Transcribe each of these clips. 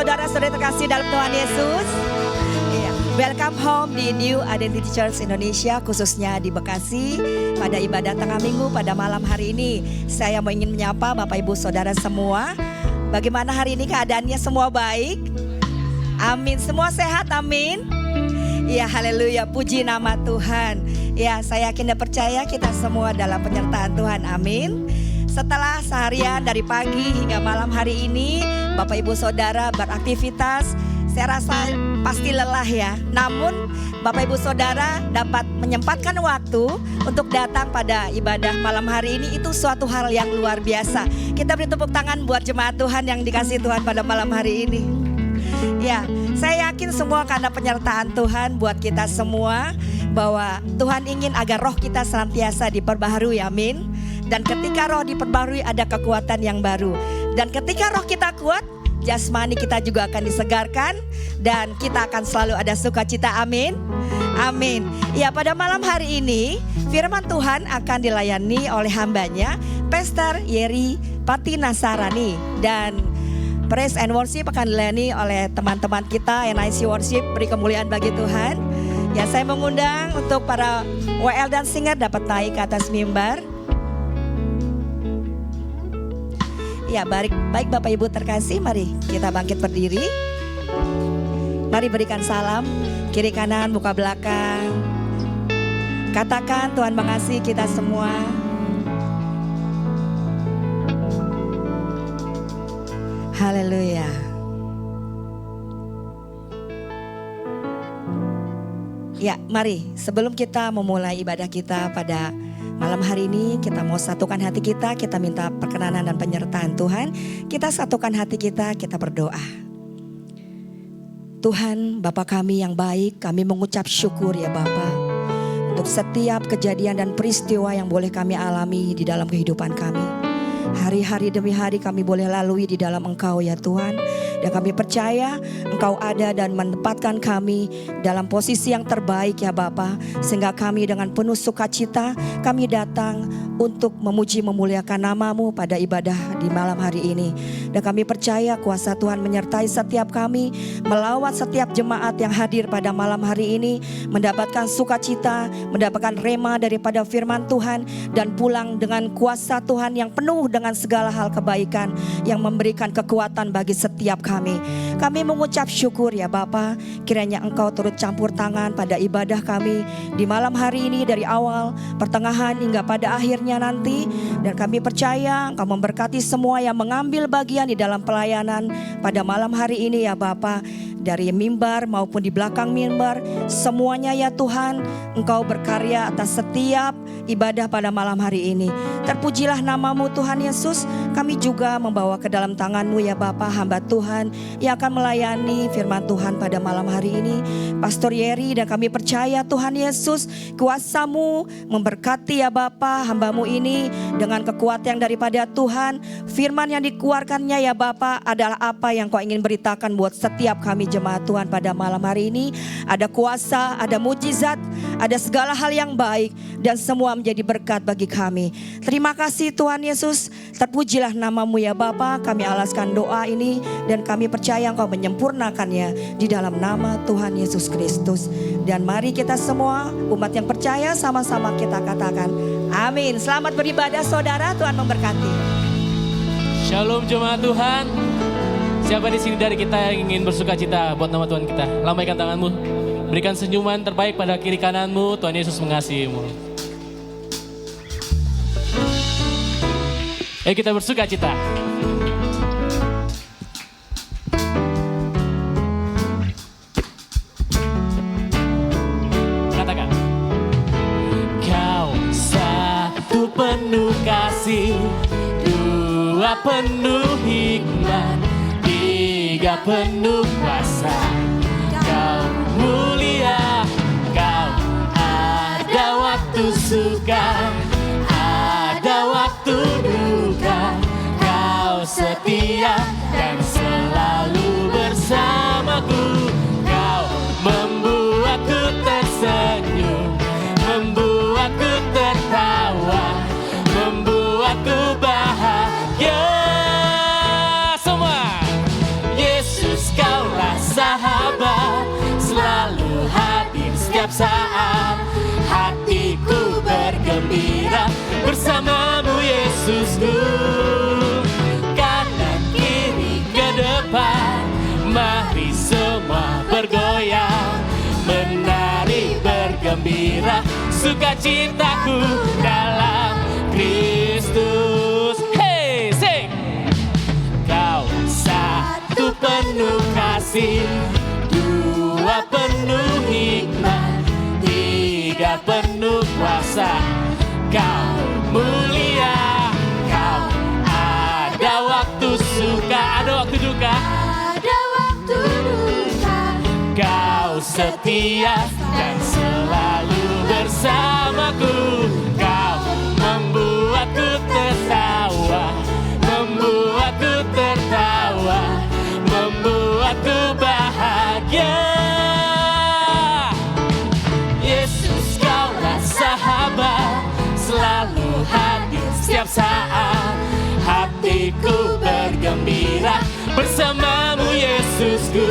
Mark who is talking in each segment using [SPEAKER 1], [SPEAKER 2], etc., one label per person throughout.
[SPEAKER 1] saudara-saudari terkasih dalam Tuhan Yesus. Welcome home di New Identity Church Indonesia, khususnya di Bekasi. Pada ibadah tengah minggu pada malam hari ini, saya mau ingin menyapa Bapak Ibu Saudara semua. Bagaimana hari ini keadaannya, semua baik? Amin, semua sehat, amin. Ya, haleluya, puji nama Tuhan. Ya, saya yakin dan percaya kita semua dalam penyertaan Tuhan, amin. Setelah seharian dari pagi hingga malam hari ini, Bapak Ibu Saudara beraktivitas, saya rasa pasti lelah ya. Namun Bapak Ibu Saudara dapat menyempatkan waktu untuk datang pada ibadah malam hari ini, itu suatu hal yang luar biasa. Kita beri tepuk tangan buat jemaat Tuhan yang dikasihi Tuhan pada malam hari ini. Ya, saya yakin semua karena penyertaan Tuhan buat kita semua, bahwa Tuhan ingin agar roh kita senantiasa diperbaharui, amin. Dan ketika roh diperbaharui ada kekuatan yang baru. Dan ketika roh kita kuat, jasmani kita juga akan disegarkan. Dan kita akan selalu ada sukacita, amin. Amin. Ya, pada malam hari ini firman Tuhan akan dilayani oleh hambanya Pastor Yeri Pati Nasarani. Dan praise and worship akan dilayani oleh teman-teman kita NIC Worship. Beri kemuliaan bagi Tuhan. Ya, saya mengundang untuk para WL dan singer dapat naik ke atas mimbar. Ya, baik Bapak Ibu terkasih, mari kita bangkit berdiri. Mari berikan salam, kiri kanan, muka belakang. Katakan Tuhan mengasihi kita semua. Haleluya. Ya, mari sebelum kita memulai ibadah kita pada malam hari ini, kita mau satukan hati kita minta perkenanan dan penyertaan Tuhan. Kita satukan hati kita berdoa. Tuhan, Bapa kami yang baik, kami mengucap syukur ya Bapa, untuk setiap kejadian dan peristiwa yang boleh kami alami di dalam kehidupan kami. Hari-hari demi hari kami boleh lalui di dalam Engkau ya Tuhan. Dan kami percaya Engkau ada dan menempatkan kami dalam posisi yang terbaik ya Bapa. Sehingga kami dengan penuh sukacita kami datang untuk memuji memuliakan nama-Mu pada ibadah di malam hari ini. Dan kami percaya kuasa Tuhan menyertai setiap kami, melawat setiap jemaat yang hadir pada malam hari ini, mendapatkan sukacita, mendapatkan rema daripada firman Tuhan, dan pulang dengan kuasa Tuhan yang penuh dengan segala hal kebaikan yang memberikan kekuatan bagi setiap kami. Kami mengucap syukur ya Bapa, kiranya Engkau turut campur tangan pada ibadah kami di malam hari ini, dari awal, pertengahan hingga pada akhirnya nanti. Dan kami percaya Engkau memberkati semua yang mengambil bagian di dalam pelayanan pada malam hari ini ya Bapa. Dari mimbar maupun di belakang mimbar, semuanya ya Tuhan, Engkau berkarya atas setiap ibadah pada malam hari ini. Terpujilah nama-Mu Tuhan Yesus. Kami juga membawa ke dalam tangan-Mu ya Bapa hamba Tuhan yang akan melayani firman Tuhan pada malam hari ini, Pastor Yeri. Dan kami percaya Tuhan Yesus, kuasa-Mu memberkati ya Bapa hamba-Mu ini dengan kekuatan daripada Tuhan. Firman yang dikeluarkannya ya Bapa adalah apa yang Kau ingin beritakan buat setiap kami jemaat Tuhan pada malam hari ini. Ada kuasa, ada mujizat, ada segala hal yang baik, dan semua menjadi berkat bagi kami. Terima kasih Tuhan Yesus. Terpujilah nama-Mu ya Bapa. Kami alaskan doa ini dan kami percaya Engkau menyempurnakannya di dalam nama Tuhan Yesus Kristus. Dan mari kita semua umat yang percaya sama-sama kita katakan amin. Selamat beribadah saudara, Tuhan memberkati.
[SPEAKER 2] Shalom jemaat Tuhan. Siapa di sini dari kita yang ingin bersuka cita buat nama Tuhan kita? Lambaikan tanganmu. Berikan senyuman terbaik pada kiri kananmu. Tuhan Yesus mengasihimu. Ayo kita bersuka cita. Katakan. Kau satu penuh kasih, dua penuh hikmat, tiga penuh kuasa. Kau mulia, Kau ada waktu suka, ada waktu duka. Kau setia dan selalu bersamaku. Kau membuatku tersenyum, membuatku tertawa, membuatku bahagia. Semua Yesus sukacitaku dalam Kristus. Hey, sing. Kau satu penuh kasih, dua penuh hikmat, tiga penuh kuasa. Kau mulia, kau ada waktu suka, ada waktu duka,
[SPEAKER 3] Ada waktu duka,
[SPEAKER 2] kau setia dan selalu bersamaku. Kau membuatku tertawa, membuatku tertawa, membuatku bahagia. Yesus, kaulah sahabat, selalu hadir setiap saat. Hatiku bergembira bersamamu Yesusku.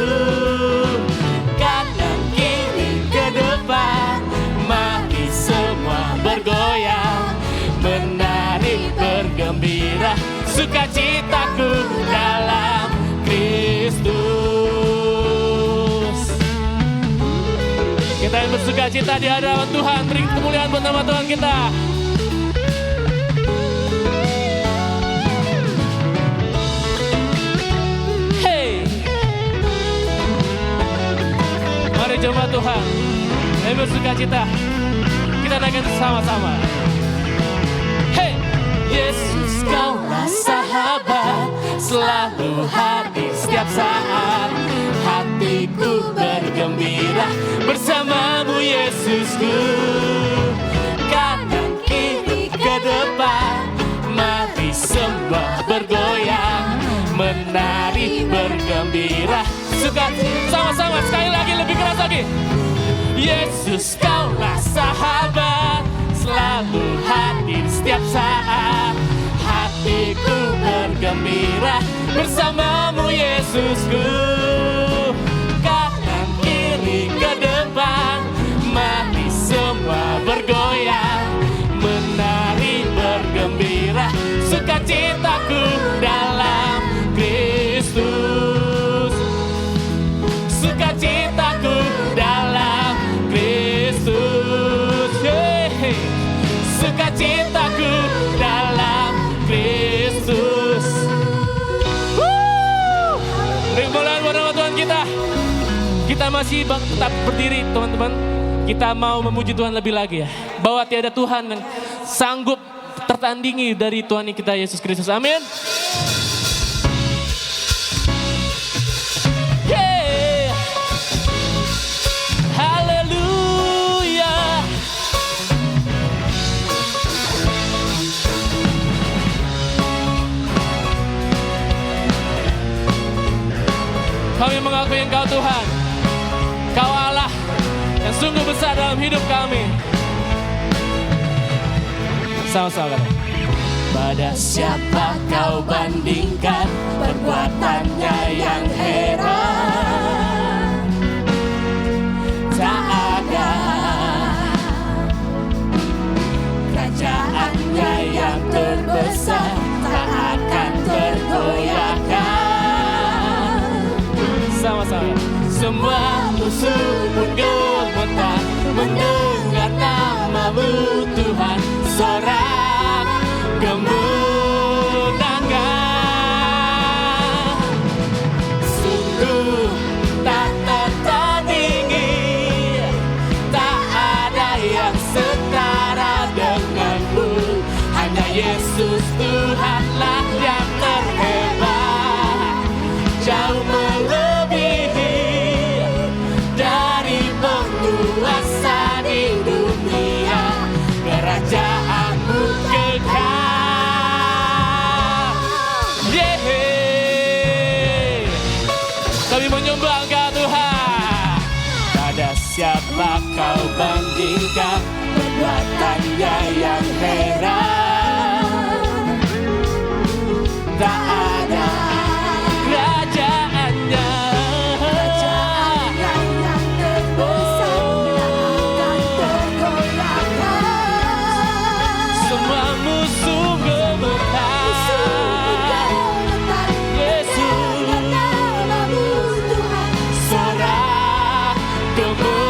[SPEAKER 2] Kanan kiri ke depan, mari semua bergoyang, menari bergembira, sukacitaku dalam Kristus. Kita yang bersukacita di hadapan Tuhan, beri kemuliaan buat nama Tuhan kita. Mari jemaat Tuhan, yang bersukacita, kita naikkan sama-sama. Hey, Yesus, kaulah sahabat, selalu hadir setiap saat. Hatiku bergembira bersamamu Yesusku. Kanan kiri ke depan, mari semua bergoyang, menari bergembira, sukacita sama-sama sekali lagi, lebih keras lagi. Yesus, kaulah sahabat, selalu hadir setiap saat. Hatiku bergembira bersamamu Yesusku. Kanan kiri ke depan, mari semua bergoyang, menari bergembira, sukacitaku dalam Kristus. Sukacitaku dalam Kristus. Hey, sukacitaku dalam Kristus. Beri kemuliaan buat nama Tuhan kita. Kita masih tetap berdiri teman-teman. Kita mau memuji Tuhan lebih lagi ya. Bahwa tiada Tuhan yang sanggup tertandingi dari Tuhan kita Yesus Kristus. Amin. Kami mengakui Engkau Tuhan, Kau Allah yang sungguh besar dalam hidup kami. Sama-sama. Pada siapa Kau bandingkan perbuatannya yang heran? Tak ada kerajaannya yang terbesar, tak akan tergoyahkan. Sama-sama. Semua musuh pun gemetar mendengar nama-Mu Tuhan. Sorak kemenangan sungguh tak tertandingi. Tak ada yang setara dengan-Mu. Hanya Yesus Tuhanlah yang terhebat, jauh melebihi dari penguasa di dunia. Kerajaan-Mu kekal. Yeay. Kami menyembah Engkau Tuhan. Pada siapa Kau bandingkan perbuatannya yang heran? Tak ada kerajaannya
[SPEAKER 3] yang terbesar, tak akan tergoyahkan.
[SPEAKER 2] semua musuh gemetar. Yesus,
[SPEAKER 3] Nama-Mu Tuhan,
[SPEAKER 2] sorak kemenangan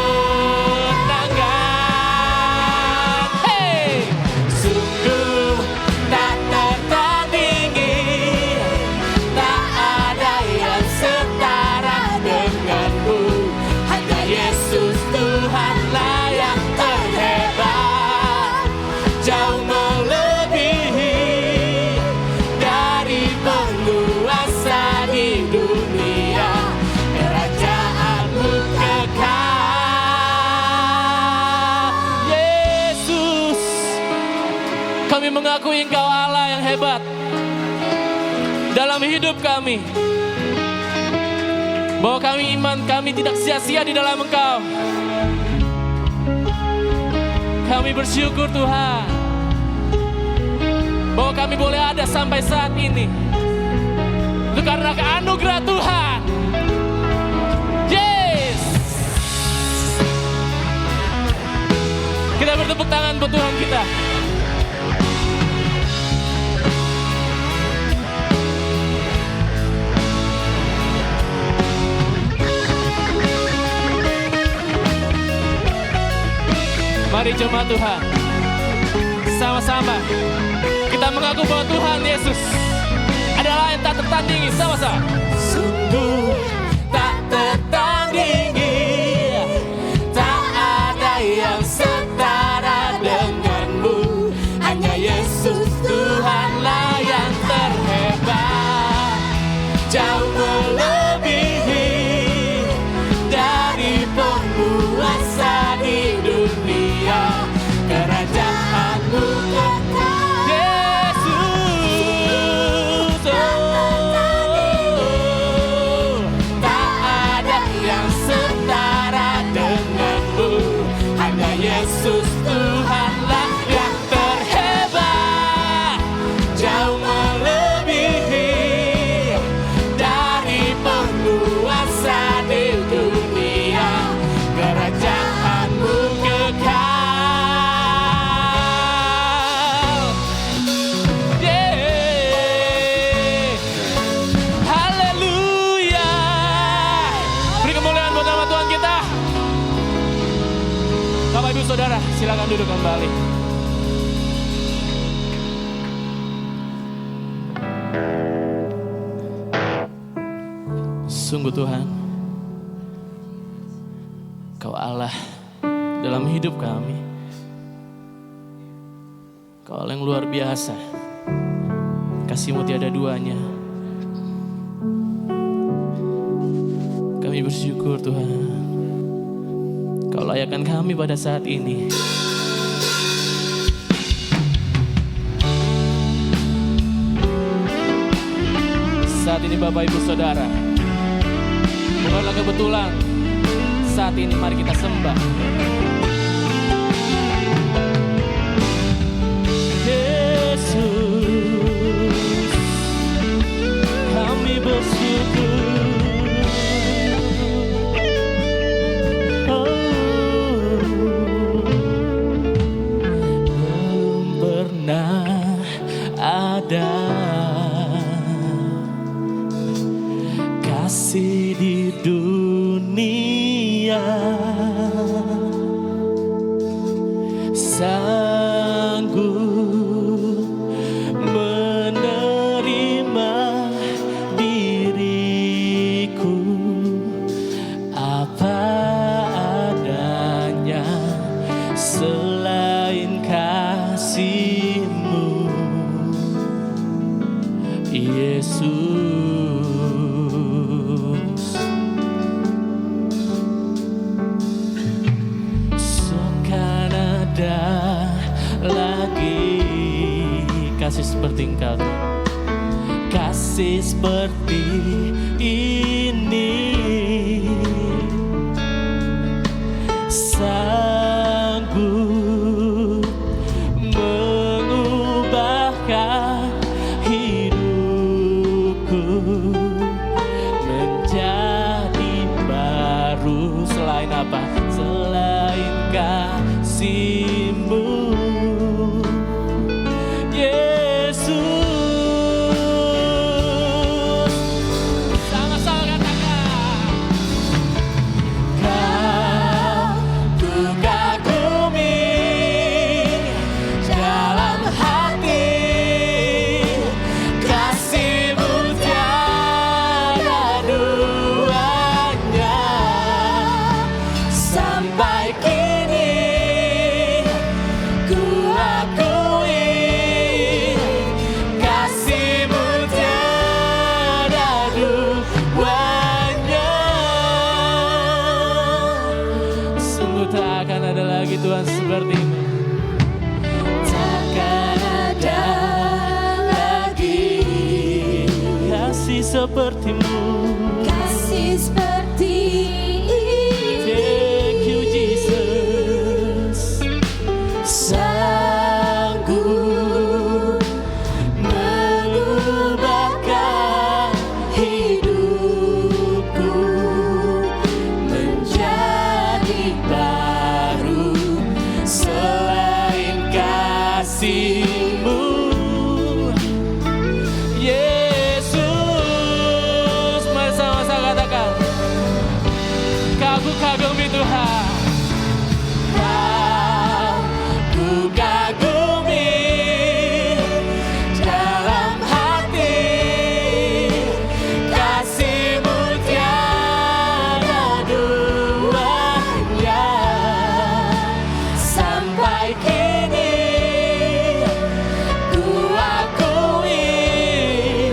[SPEAKER 2] Kami mengakui Engkau Allah yang hebat dalam hidup kami. Bahwa iman kami tidak sia-sia di dalam Engkau. Kami bersyukur Tuhan, bahwa kami boleh ada sampai saat ini. Itu karena anugerah Tuhan. Yes. Kita bertepuk tangan buat Tuhan kita. Mari jemaat Tuhan, sama-sama kita mengaku bahwa Tuhan Yesus adalah yang tak tertandingi. Sama-sama. Sungguh tak tertandingi, tak ada yang setara denganmu. Hanya Yesus Tuhanlah yang terhebat, jauh melebihi dari penguasa di dunia. Kerajaanmu kekal, Yesus. Tak ada yang setara denganmu. Hanya Yesus Tuhanlah yang terhebat, jauh melebihi dari penguasa di dunia. Kerajaanmu kekal. Bapak Ibu Saudara, silakan duduk kembali. Sungguh Tuhan, Kau Allah dalam hidup kami. Kau Allah yang luar biasa. Kasih-Mu tiada duanya. Kami bersyukur Tuhan, Kau layakkan kami pada saat ini. Saat ini Bapak Ibu Saudara, bukanlah kebetulan saat ini mari kita sembah. Yesus, kami bersyukur. Ada kasih di dunia, sanggup menerima diriku apa adanya selain kasih-Mu. Yesus, seakan ada lagi kasih seperti Engkau, kasih seperti ini, sanggup mengubahkan menjadi baru. Selain apa? Selain kasih-Mu, Yesus. Sama-sama katakan, Kau ku kagumi dalam hati. Kasih-Mu tiada duanya. Sampai kini ku akui kasih-Mu tiada duanya. Sungguh tak akan ada lagi Tuhan seperti-Mu. Takkan sepertimu.
[SPEAKER 3] Kasih seperti ini.
[SPEAKER 2] Thank you Jesus. Sanggup mengubahkan hidupku menjadi baru selain kasih-Mu. Yesus, mari sama-sama katakan, kagumi Tuhan. Ku kagumi dalam hati, kasih-Mu tiada duanya. Sampai kini ku akui,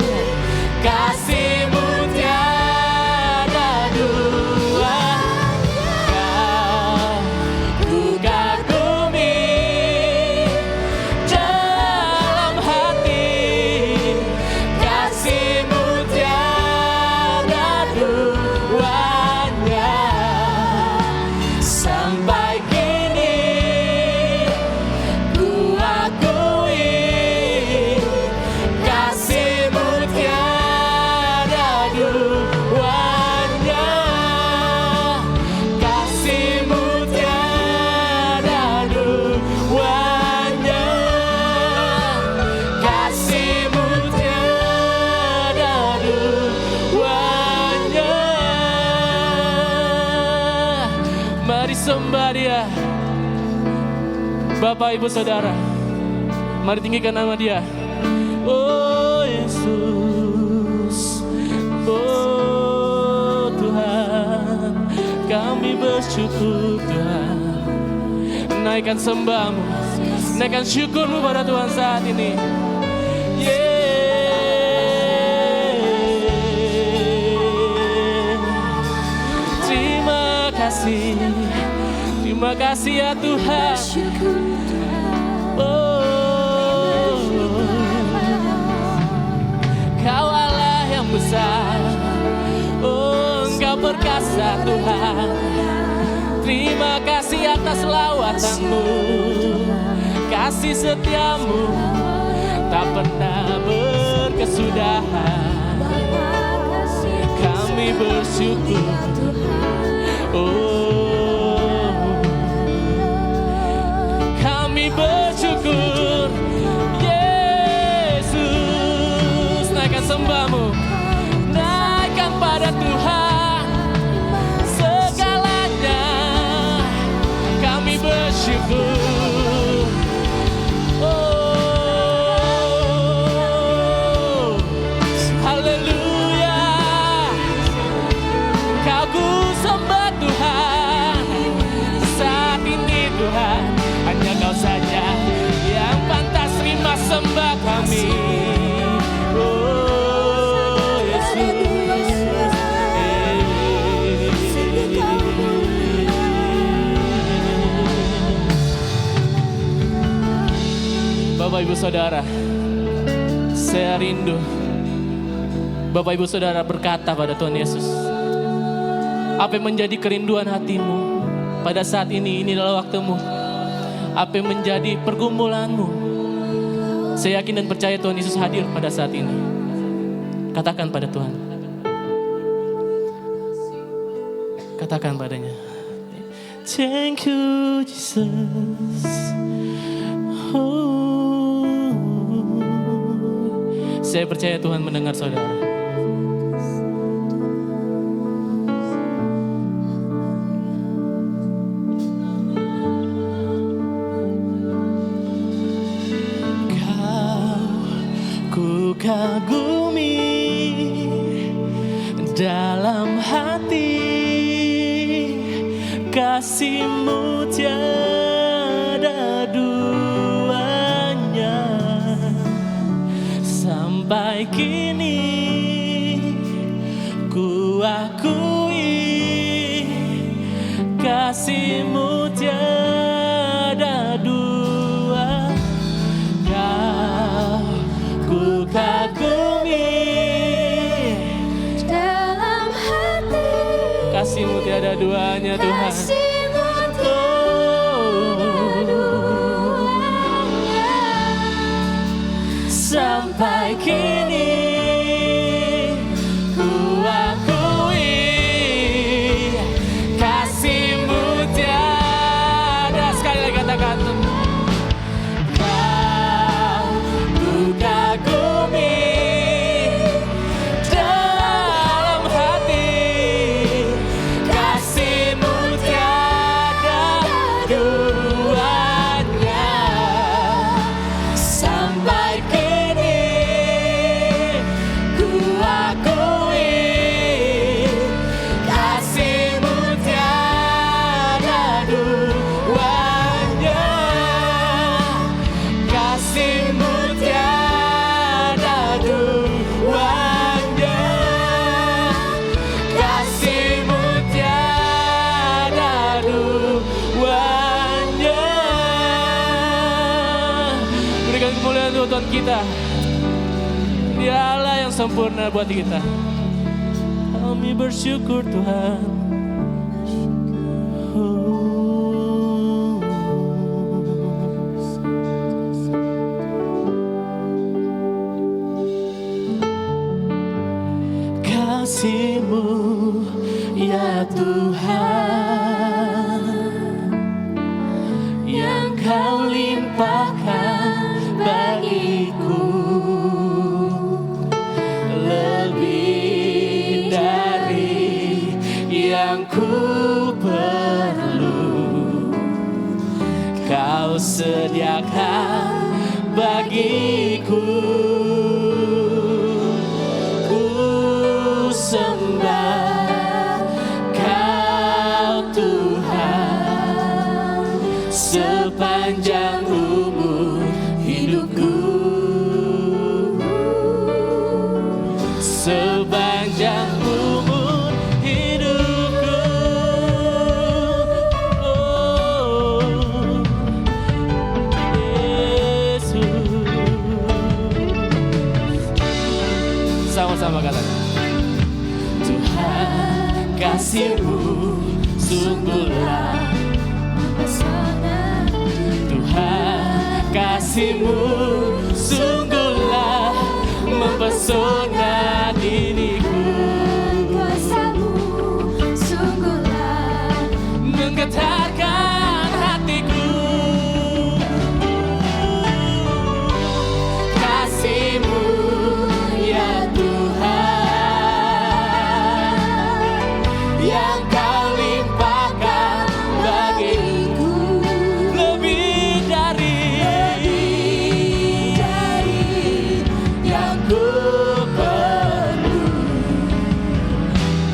[SPEAKER 2] kasih-Mu tiada duanya. Ku kagumi dalam hati, kasih-Mu tiada duanya. Sampai kini ku akui, kasih-Mu tiada duanya. Kasih-Mu tiada duanya. Kasih-Mu tiada duanya. Mari sembah Dia. Bapak, Ibu, Saudara, mari tinggikan nama Dia. Oh Yesus, oh Tuhan, kami bersyukur Tuhan. Naikkan sembahmu, naikkan syukurmu pada Tuhan saat ini. Terima kasih, terima kasih ya Tuhan.
[SPEAKER 3] Syukur
[SPEAKER 2] Oh, Kau Allah yang besar, oh Engkau perkasa Tuhan. Terima kasih atas lawatan-Mu, kasih setia-Mu tak pernah berkesudahan. Kami bersyukur, oh kami bersyukur. Yesus, naikkan sembahmu, naikkan pada Tuhan segalanya. Kami bersyukur. Oh, haleluya. Kau ku sembah Tuhan saat ini Tuhan. Hanya Kau saja yang pantas terima sembah kami. Oh Yesus, Bapak Ibu Saudara, saya rindu Bapak Ibu Saudara berkata pada Tuhan Yesus, apa yang menjadi kerinduan hatimu pada saat ini adalah waktumu. Apa yang menjadi pergumulanmu, saya yakin dan percaya Tuhan Yesus hadir pada saat ini. Katakan pada Tuhan, katakan padanya, thank you Jesus. Oh, saya percaya Tuhan mendengar saudara. Ku kagumi dalam hati, kasih-Mu tiada duanya. Sampai kini ku akui, kasih-Mu tiada dua. Ku kagumi keduanya Tuhan.
[SPEAKER 3] Kasih-Mu tiada duanya.
[SPEAKER 2] Sampai kini ku akui kasih-Mu tiada. Sekali lagi katakan, Kau ku kagumi dalam hati, kasih-Mu tiada duanya. Sampai kini ku akui kasih-Mu tiada duanya. Kasih-Mu tiada duanya. Kasih-Mu tiada duanya. Berikan kemuliaan untuk Tuhan kita. Dia Allah yang sempurna buat kita. Kami bersyukur Tuhan. Kasih-Mu ya Tuhan yang Kau limpahkan bagiku, lebih dari yang ku perlu. Kau sediakan bagiku. Ku sembah Kau Tuhan sepanjang umur hidupku. Sepanjang umur hidupku. Oh, Yesus. Sama-sama katakan, Tuhan kasih-Mu sungguhlah
[SPEAKER 3] Pesona
[SPEAKER 2] Tuhan kasih-Mu sungguhlah mempesona diriku.
[SPEAKER 3] kuasa-Mu sungguhlah
[SPEAKER 2] Menggetarkan hatiku. Kasih-Mu ya Tuhan yang Kau limpahkan bagiku, lebih dari yang ku perlu.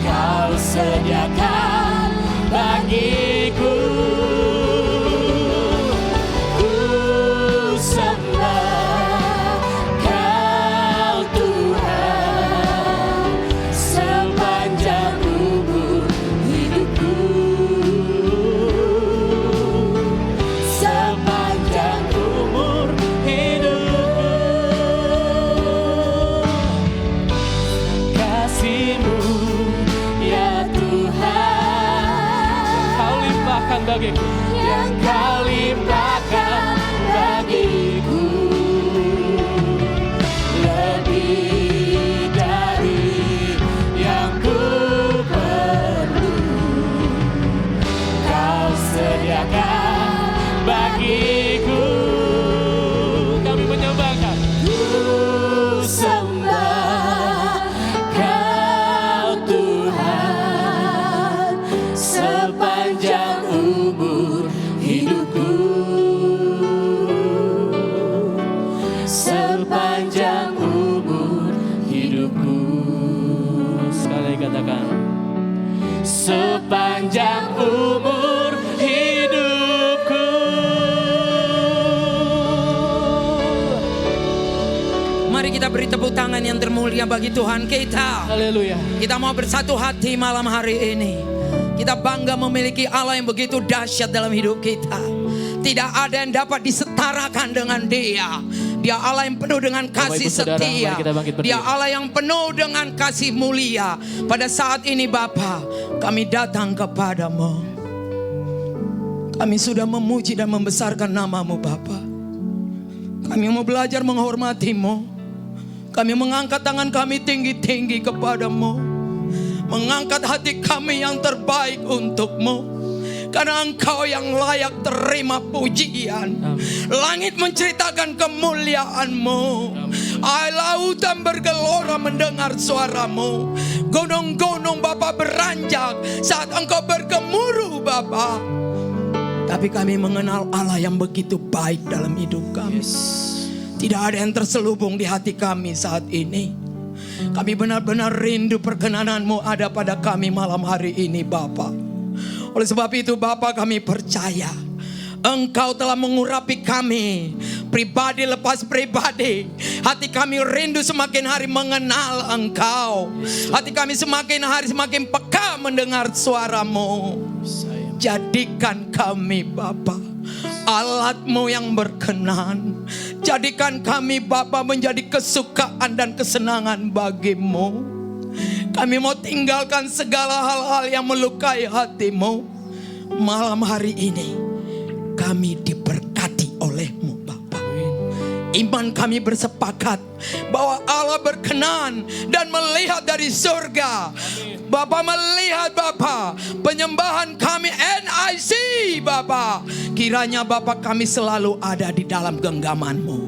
[SPEAKER 2] Kau sediakan bagiku. Ku sembah Kau Tuhan sepanjang umur hidupku. Sepanjang umur hidupku. Kasih-Mu ya Tuhan Kau limpahkan bagiku, yang Kau limpahkan bagiku, lebih dari yang ku perlu. Kau sediakan bagiku. Kami menyembahkan. Ku sembah Kau Tuhan sepanjang umur hidupku. Sepanjang umur hidupku. Sekali lagi katakan, sepanjang umur hidupku.
[SPEAKER 4] Mari kita beri tepuk tangan yang termulia bagi Tuhan kita.
[SPEAKER 2] Haleluya.
[SPEAKER 4] Kita mau bersatu hati malam hari ini. Kita bangga memiliki Allah yang begitu dahsyat dalam hidup kita. Tidak ada yang dapat disetarakan dengan Dia. Dia Allah yang penuh dengan
[SPEAKER 2] Bapak,
[SPEAKER 4] kasih
[SPEAKER 2] Ibu, Saudara,
[SPEAKER 4] setia.
[SPEAKER 2] mari kita bangkit berdiri.
[SPEAKER 4] Dia Allah yang penuh dengan kasih mulia. Pada saat ini Bapa, kami datang kepadamu. Kami sudah memuji dan membesarkan nama-Mu Bapa. Kami mau belajar menghormati-Mu. Kami mengangkat tangan kami tinggi-tinggi kepadamu. Mengangkat hati kami yang terbaik untuk-Mu. Karena Engkau yang layak terima pujian. Langit menceritakan kemuliaan-Mu. Air lautan bergelora mendengar suara-Mu. Gunung-gunung Bapa beranjak saat Engkau bergemuruh Bapa. Tapi kami mengenal Allah yang begitu baik dalam hidup kami. Tidak ada yang terselubung di hati kami saat ini. Kami benar-benar rindu perkenanan-Mu ada pada kami malam hari ini Bapa. Oleh sebab itu Bapa, kami percaya Engkau telah mengurapi kami pribadi lepas pribadi. Hati kami rindu semakin hari mengenal Engkau. Hati kami semakin hari semakin peka mendengar suara-Mu. Jadikan kami Bapa alat-Mu yang berkenan. Jadikan kami Bapa menjadi kesukaan dan kesenangan bagi-Mu. Kami mau tinggalkan segala hal-hal yang melukai hati-Mu. Malam hari ini kami diberkati oleh-Mu Bapa. Iman kami bersepakat bahwa Allah berkenan dan melihat dari surga. Bapa melihat Bapa penyembahan kami NIC Bapa. Kiranya Bapa kami selalu ada di dalam genggaman-Mu.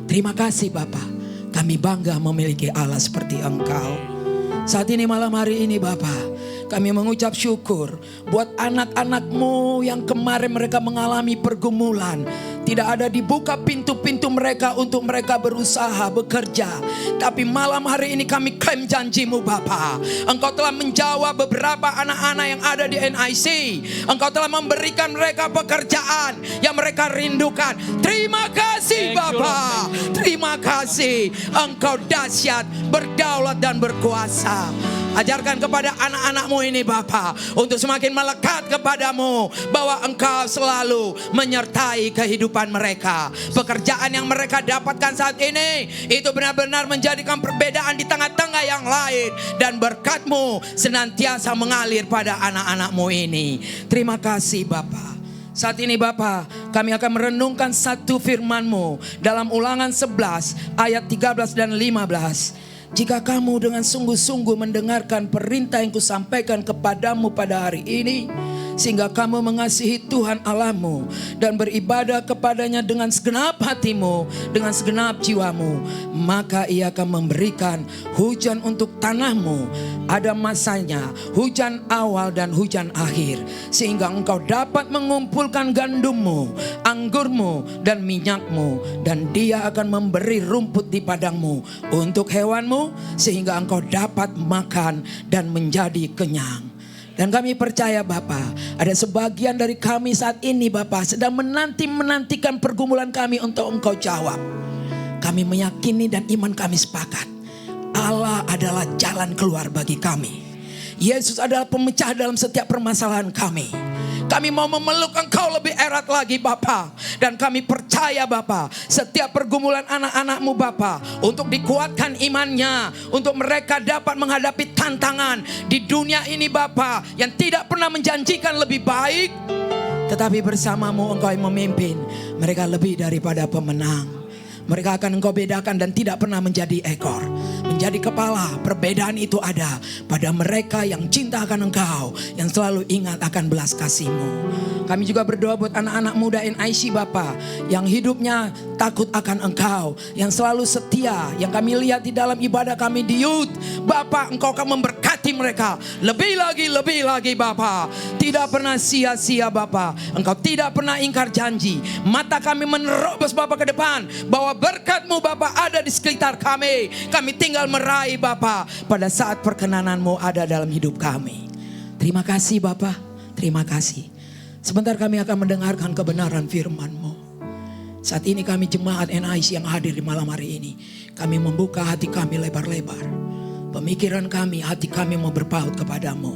[SPEAKER 4] Terima kasih Bapa. Kami bangga memiliki Allah seperti Engkau. Saat ini malam hari ini Bapa, kami mengucap syukur buat anak-anak-Mu yang kemarin mereka mengalami pergumulan. Tidak ada dibuka pintu-pintu mereka untuk mereka berusaha, bekerja. Tapi malam hari ini kami klaim janji-Mu Bapa. Engkau telah menjawab beberapa anak-anak yang ada di NIC. Engkau telah memberikan mereka pekerjaan yang mereka rindukan. Terima kasih Bapa. Terima kasih. Engkau dahsyat, berdaulat dan berkuasa. Ajarkan kepada anak-anak-Mu ini Bapa untuk semakin melekat kepadamu, bahwa Engkau selalu menyertai kehidupan mereka. Pekerjaan yang mereka dapatkan saat ini itu benar-benar menjadikan perbedaan di tengah-tengah yang lain. Dan berkat-Mu senantiasa mengalir pada anak-anak-Mu ini. Terima kasih Bapa. Saat ini Bapa, kami akan merenungkan satu firman-Mu dalam Ulangan 11 ayat 13 dan 15. Jika kamu dengan sungguh-sungguh mendengarkan perintah yang kusampaikan kepadamu pada hari ini, sehingga kamu mengasihi Tuhan Allahmu dan beribadah kepadanya dengan segenap hatimu, dengan segenap jiwamu, maka Ia akan memberikan hujan untuk tanahmu. Ada masanya, hujan awal dan hujan akhir, sehingga engkau dapat mengumpulkan gandummu, anggurmu dan minyakmu, dan Dia akan memberi rumput di padangmu untuk hewanmu, sehingga engkau dapat makan dan menjadi kenyang. Dan kami percaya Bapa, ada sebagian dari kami saat ini Bapa sedang menantikan pergumulan kami untuk Engkau jawab. Kami meyakini dan iman kami sepakat, Allah adalah jalan keluar bagi kami. Yesus adalah pemecah dalam setiap permasalahan kami. Kami mau memeluk Engkau lebih erat lagi Bapa. Dan kami percaya Bapa, setiap pergumulan anak-anak-Mu Bapa, untuk dikuatkan imannya, untuk mereka dapat menghadapi tantangan di dunia ini Bapa, yang tidak pernah menjanjikan lebih baik. Tetapi bersama-Mu Engkau yang memimpin mereka lebih daripada pemenang. Mereka akan Engkau bedakan dan tidak pernah menjadi ekor, menjadi kepala. Perbedaan itu ada pada mereka yang cinta akan Engkau, yang selalu ingat akan belas kasih-Mu. Kami juga berdoa buat anak-anak muda NIC Bapa, yang hidupnya takut akan Engkau, yang selalu setia, yang kami lihat di dalam ibadah kami di youth. Bapa, Engkau akan memberkati mereka lebih lagi Bapa. Tidak pernah sia-sia Bapa. Engkau tidak pernah ingkar janji. Mata kami menerobos Bapa ke depan, bahwa berkat-Mu Bapa ada di sekitar kami. Kami tinggal meraih Bapa pada saat perkenanan-Mu ada dalam hidup kami. Terima kasih Bapa, terima kasih. Sebentar kami akan mendengarkan kebenaran firman-Mu. Saat ini kami jemaat NIC yang hadir di malam hari ini, kami membuka hati kami lebar-lebar. Pemikiran kami, hati kami mau berpaut kepadamu.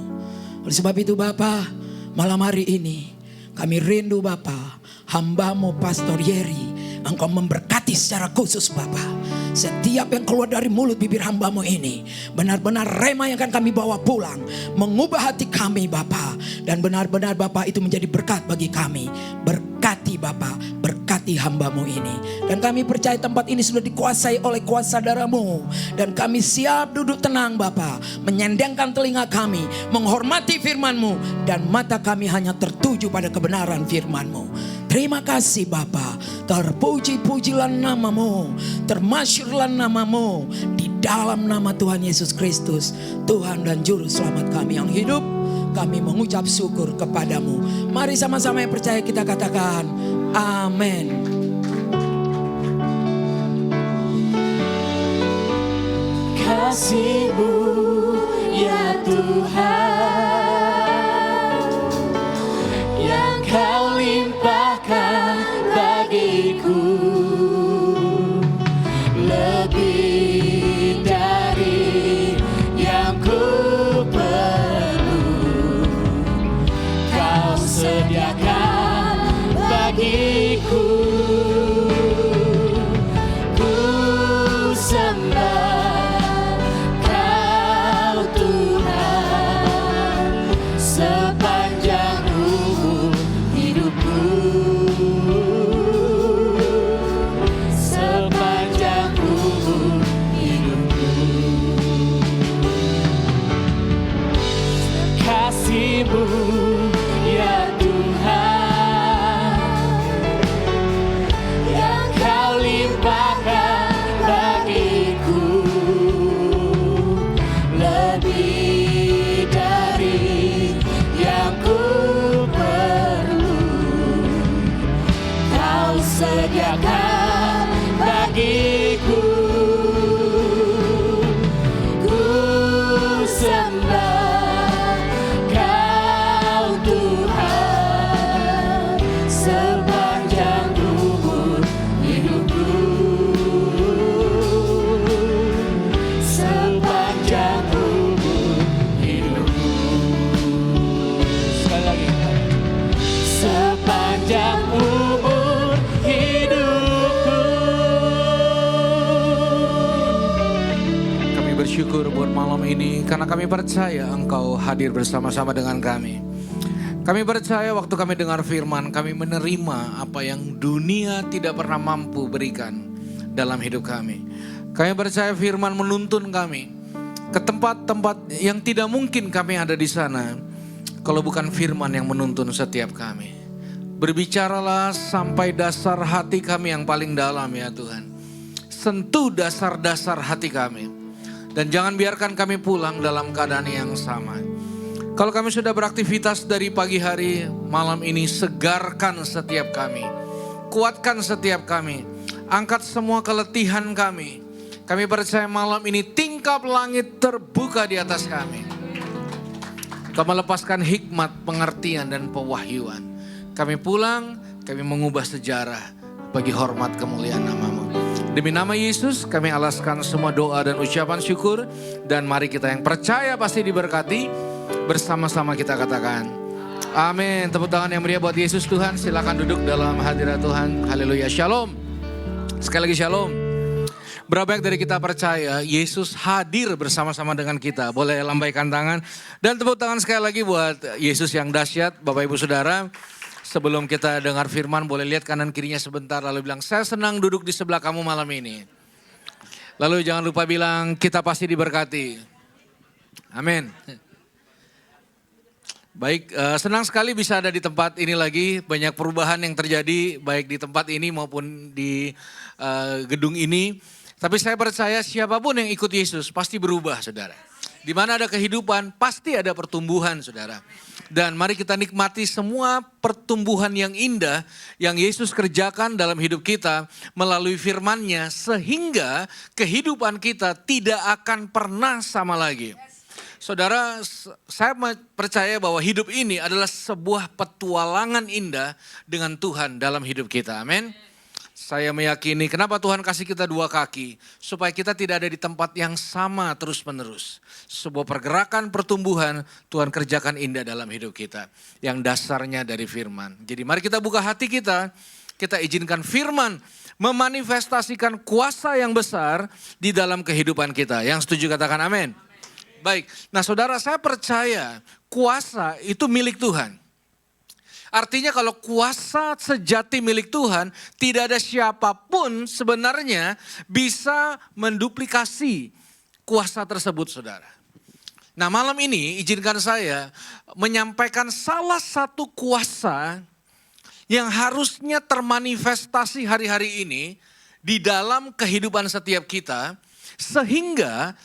[SPEAKER 4] Oleh sebab itu Bapa, malam hari ini kami rindu Bapa, hamba-Mu Pastor Yeri. Engkau memberkati secara khusus Bapa. Setiap yang keluar dari mulut bibir hamba-Mu ini benar-benar rema yang akan kami bawa pulang, mengubah hati kami Bapa. Dan benar-benar Bapa itu menjadi berkat bagi kami. Berkati Bapa, berkati hamba-Mu ini. Dan kami percaya tempat ini sudah dikuasai oleh kuasa darah-Mu. Dan kami siap duduk tenang Bapa, menyendengkan telinga kami, menghormati firman-Mu. Dan mata kami hanya tertuju pada kebenaran firman-Mu. Terima kasih Bapa, terpuji-pujilah nama-Mu, termasyurlah nama-Mu di dalam nama Tuhan Yesus Kristus, Tuhan dan Juru Selamat kami yang hidup. Kami mengucap syukur kepadamu. Mari sama-sama yang percaya kita katakan amin.
[SPEAKER 3] Kasih-Mu ya Tuhan, yang Kau limpahkan bagiku, lebih dari yang ku perlu. Kau sediakan bagiku. Ku sembah Kau Tuhan sepanjang umur hidupku, sepanjang umur hidupku. Kasih-Mu ya Tuhan, yang Kau limpahkan bagiku, lebih dari yang ku perlu. Kau sediakan bagiku. Ku sembah Kau Tuhan sepanjang umur hidupku, sepanjang umur hidupku. Sekali lagi. Sepanjang umur hidupku.
[SPEAKER 5] Kami bersyukur buat malam ini karena kami percaya Engkau hadir bersama-sama dengan kami. Kami percaya waktu kami dengar firman, kami menerima apa yang dunia tidak pernah mampu berikan dalam hidup kami. Kami percaya firman menuntun kami ke tempat-tempat yang tidak mungkin kami ada di sana kalau bukan firman yang menuntun setiap kami. Berbicaralah sampai dasar hati kami yang paling dalam ya Tuhan. Sentuh dasar-dasar hati kami. Dan jangan biarkan kami pulang dalam keadaan yang sama. Kalau kami sudah beraktivitas dari pagi hari, malam ini segarkan setiap kami. Kuatkan setiap kami. Angkat semua keletihan kami. Kami percaya malam ini tingkap langit terbuka di atas kami. Kau melepaskan hikmat, pengertian dan pewahyuan. Kami pulang, kami mengubah sejarah bagi hormat kemuliaan nama-Mu. Demi nama Yesus kami alaskan semua doa dan ucapan syukur. Dan mari kita yang percaya pasti diberkati. Bersama-sama kita katakan amin. Tepuk tangan yang meriah buat Yesus Tuhan. Silakan duduk dalam hadirat Tuhan. Haleluya. Shalom. Sekali lagi shalom. Berapa banyak dari kita percaya Yesus hadir bersama-sama dengan kita. Boleh lambaikan tangan. Dan tepuk tangan sekali lagi buat Yesus yang dahsyat. Bapak Ibu Saudara, sebelum kita dengar firman, boleh lihat kanan kirinya sebentar. Lalu bilang, saya senang duduk di sebelah kamu malam ini. Lalu jangan lupa bilang, kita pasti diberkati. Amin. Baik, senang sekali bisa ada di tempat ini lagi. Banyak perubahan yang terjadi baik di tempat ini maupun di gedung ini. Tapi saya percaya siapapun yang ikut Yesus pasti berubah, saudara. Di mana ada kehidupan pasti ada pertumbuhan, saudara. Dan mari kita nikmati semua pertumbuhan yang indah yang Yesus kerjakan dalam hidup kita melalui firman-Nya sehingga kehidupan kita tidak akan pernah sama lagi. Saudara, saya percaya bahwa hidup ini adalah sebuah petualangan indah dengan Tuhan dalam hidup kita. Amin. Saya meyakini kenapa Tuhan kasih kita dua kaki. Supaya kita tidak ada di tempat yang sama terus menerus. Sebuah pergerakan pertumbuhan Tuhan kerjakan indah dalam hidup kita. Yang dasarnya dari firman. Jadi mari kita buka hati kita. kita izinkan firman memanifestasikan kuasa yang besar di dalam kehidupan kita. Yang setuju katakan amin. Baik, nah saudara, saya percaya kuasa itu milik Tuhan. Artinya kalau kuasa sejati milik Tuhan, tidak ada siapapun sebenarnya bisa menduplikasi kuasa tersebut, saudara. Nah, malam ini izinkan saya menyampaikan salah satu kuasa yang harusnya termanifestasi hari-hari ini di dalam kehidupan setiap kita, sehingga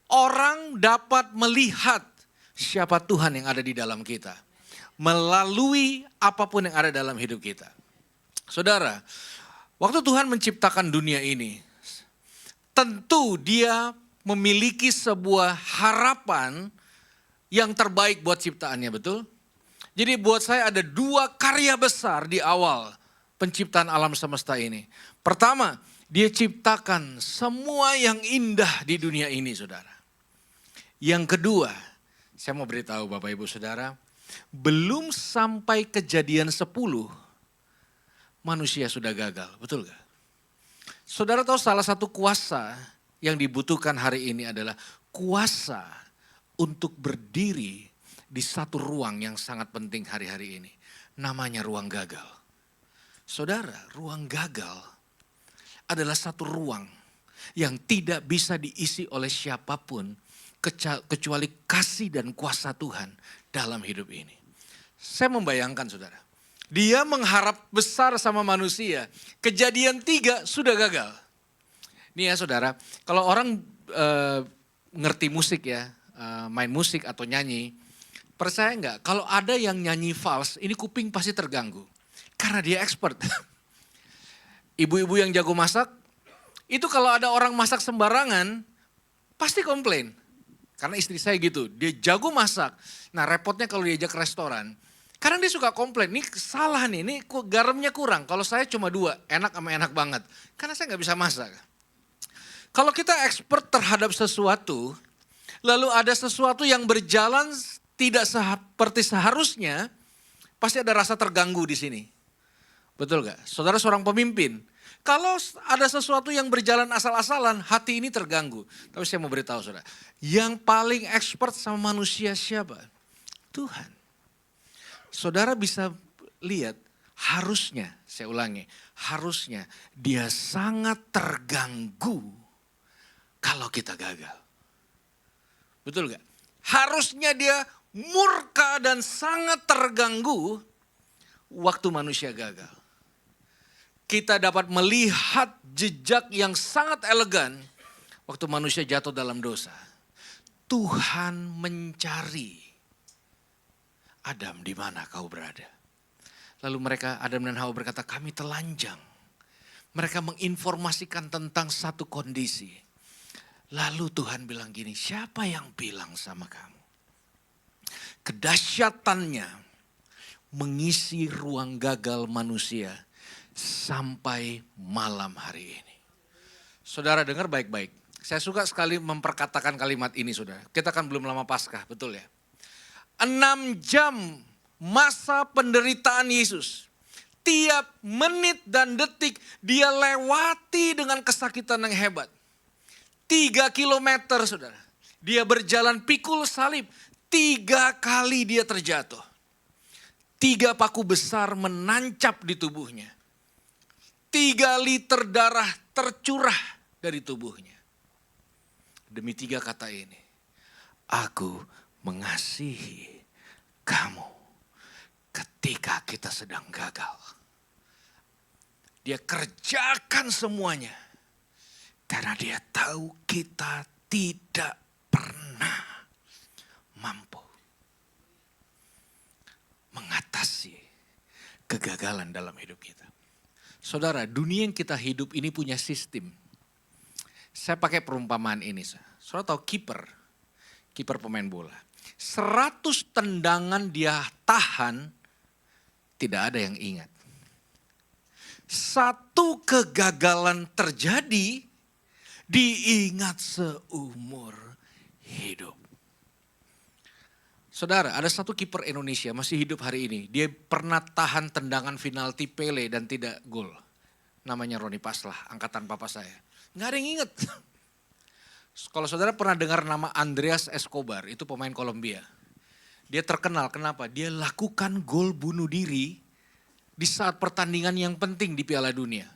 [SPEAKER 5] orang dapat melihat siapa Tuhan yang ada di dalam kita melalui apapun yang ada dalam hidup kita. Saudara, waktu Tuhan menciptakan dunia ini, tentu Dia memiliki sebuah harapan yang terbaik buat ciptaannya, betul? Jadi buat saya ada dua karya besar di awal penciptaan alam semesta ini. Pertama, Dia ciptakan semua yang indah di dunia ini, saudara. Yang kedua, saya mau beritahu Bapak Ibu Saudara, belum sampai kejadian 10, manusia sudah gagal, betul gak? Saudara tahu salah satu kuasa yang dibutuhkan hari ini adalah kuasa untuk berdiri di satu ruang yang sangat penting hari-hari ini. Namanya ruang gagal. Saudara, ruang gagal adalah satu ruang yang tidak bisa diisi oleh siapapun kecuali kasih dan kuasa Tuhan dalam hidup ini. Saya membayangkan, saudara, Dia mengharap besar sama manusia. Kejadian 3 sudah gagal. Nih ya saudara, kalau orang ngerti musik ya, main musik atau nyanyi, percaya nggak kalau ada yang nyanyi fals, ini kuping pasti terganggu. Karena dia expert. Ibu-ibu yang jago masak, itu kalau ada orang masak sembarangan, pasti komplain. Karena istri saya gitu, dia jago masak. Nah repotnya kalau diajak ke restoran, kadang dia suka komplain, nih salah nih, ini garamnya kurang. Kalau saya cuma 2, enak sama enak banget. Karena saya nggak bisa masak. Kalau kita expert terhadap sesuatu, lalu ada sesuatu yang berjalan tidak seperti seharusnya, pasti ada rasa terganggu di sini. Betul gak? Saudara seorang pemimpin, kalau ada sesuatu yang berjalan asal-asalan, hati ini terganggu. Tapi saya mau beritahu saudara, yang paling expert sama manusia siapa? Tuhan. Saudara bisa lihat, harusnya, saya ulangi, harusnya Dia sangat terganggu kalau kita gagal. Betul gak? Harusnya Dia murka dan sangat terganggu waktu manusia gagal. Kita dapat melihat jejak yang sangat elegan waktu manusia jatuh dalam dosa. Tuhan mencari, Adam, di mana kau berada? Lalu mereka, Adam dan Hawa berkata, kami telanjang. Mereka menginformasikan tentang satu kondisi. Lalu Tuhan bilang gini, siapa yang bilang sama kamu? Kedahsyatannya mengisi ruang gagal manusia sampai malam hari ini. Saudara dengar baik-baik. Saya suka sekali memperkatakan kalimat ini saudara. Kita kan belum lama Paskah, betul ya? 6 jam masa penderitaan Yesus. Tiap menit dan detik Dia lewati dengan kesakitan yang hebat. 3 kilometer saudara. Dia berjalan pikul salib. 3 kali Dia terjatuh. 3 paku besar menancap di tubuhnya. 3 liter darah tercurah dari tubuhnya. Demi 3 kata ini. Aku mengasihi kamu ketika kita sedang gagal. Dia kerjakan semuanya. Karena Dia tahu kita tidak pernah mampu mengatasi kegagalan dalam hidup kita. Saudara, dunia yang kita hidup ini punya sistem. Saya pakai perumpamaan ini. Saudara tahu kiper pemain bola. 100 tendangan dia tahan, tidak ada yang ingat. 1 kegagalan terjadi, diingat seumur hidup. Saudara, ada satu kiper Indonesia masih hidup hari ini. Dia pernah tahan tendangan penalti Pele dan tidak gol. Namanya Roni Paslah, angkatan papa saya. Nggak ada yang inget. Kalau saudara pernah dengar nama Andreas Escobar, itu pemain Kolombia. Dia terkenal, kenapa? Dia lakukan gol bunuh diri di saat pertandingan yang penting di Piala Dunia.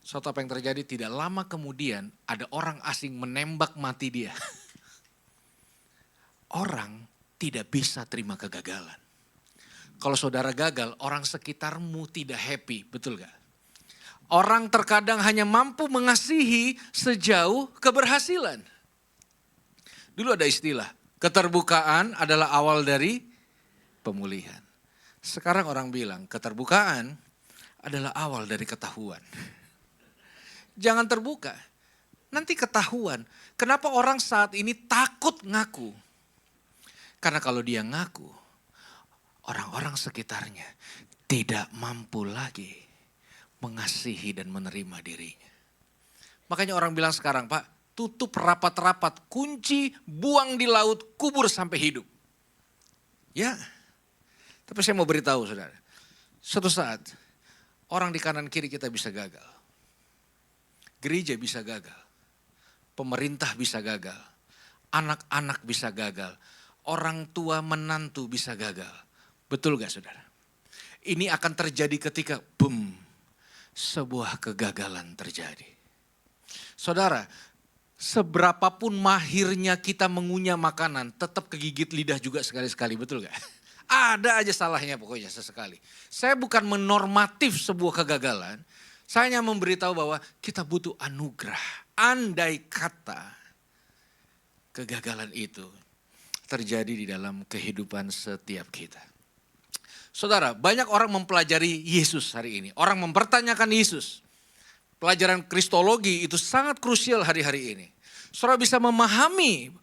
[SPEAKER 5] Suatu apa yang terjadi, tidak lama kemudian ada orang asing menembak mati dia. Orang tidak bisa terima kegagalan. Kalau saudara gagal, orang sekitarmu tidak happy, betul gak? Orang terkadang hanya mampu mengasihi sejauh keberhasilan. Dulu ada istilah, keterbukaan adalah awal dari pemulihan. Sekarang orang bilang, keterbukaan adalah awal dari ketahuan. Jangan terbuka, nanti ketahuan. Kenapa orang saat ini takut ngaku? Karena kalau dia ngaku, orang-orang sekitarnya tidak mampu lagi mengasihi dan menerima dirinya. Makanya orang bilang sekarang, Pak, tutup rapat-rapat, kunci, buang di laut, kubur sampai hidup. Ya, tapi saya mau beritahu saudara, suatu saat orang di kanan kiri kita bisa gagal. Gereja bisa gagal, pemerintah bisa gagal, anak-anak bisa gagal. Orang tua menantu bisa gagal. Betul gak saudara? Ini akan terjadi ketika boom, sebuah kegagalan terjadi. Saudara, seberapapun mahirnya kita mengunyah makanan, tetap kegigit lidah juga sekali-sekali, betul gak? Ada aja salahnya pokoknya sesekali. Saya bukan menormatif sebuah kegagalan, saya hanya memberitahu bahwa kita butuh anugerah. Andai kata kegagalan itu terjadi di dalam kehidupan setiap kita. Saudara, banyak orang mempelajari Yesus hari ini. Orang mempertanyakan Yesus. Pelajaran kristologi itu sangat krusial hari-hari ini. Saudara bisa memahami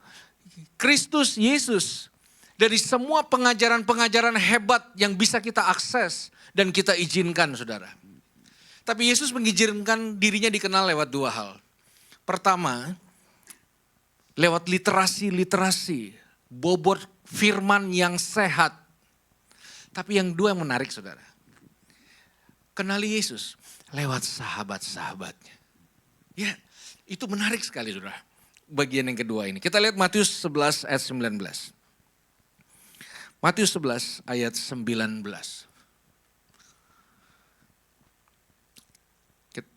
[SPEAKER 5] Kristus Yesus dari semua pengajaran-pengajaran hebat yang bisa kita akses dan kita izinkan, saudara. Tapi Yesus mengizinkan dirinya dikenal lewat dua hal. Pertama, lewat literasi, bobot firman yang sehat. Tapi yang dua yang menarik saudara. Kenali Yesus lewat sahabat-sahabatnya. Ya, itu menarik sekali saudara. Bagian yang kedua ini. Kita lihat Matius 11 ayat 19. Matius 11 ayat 19.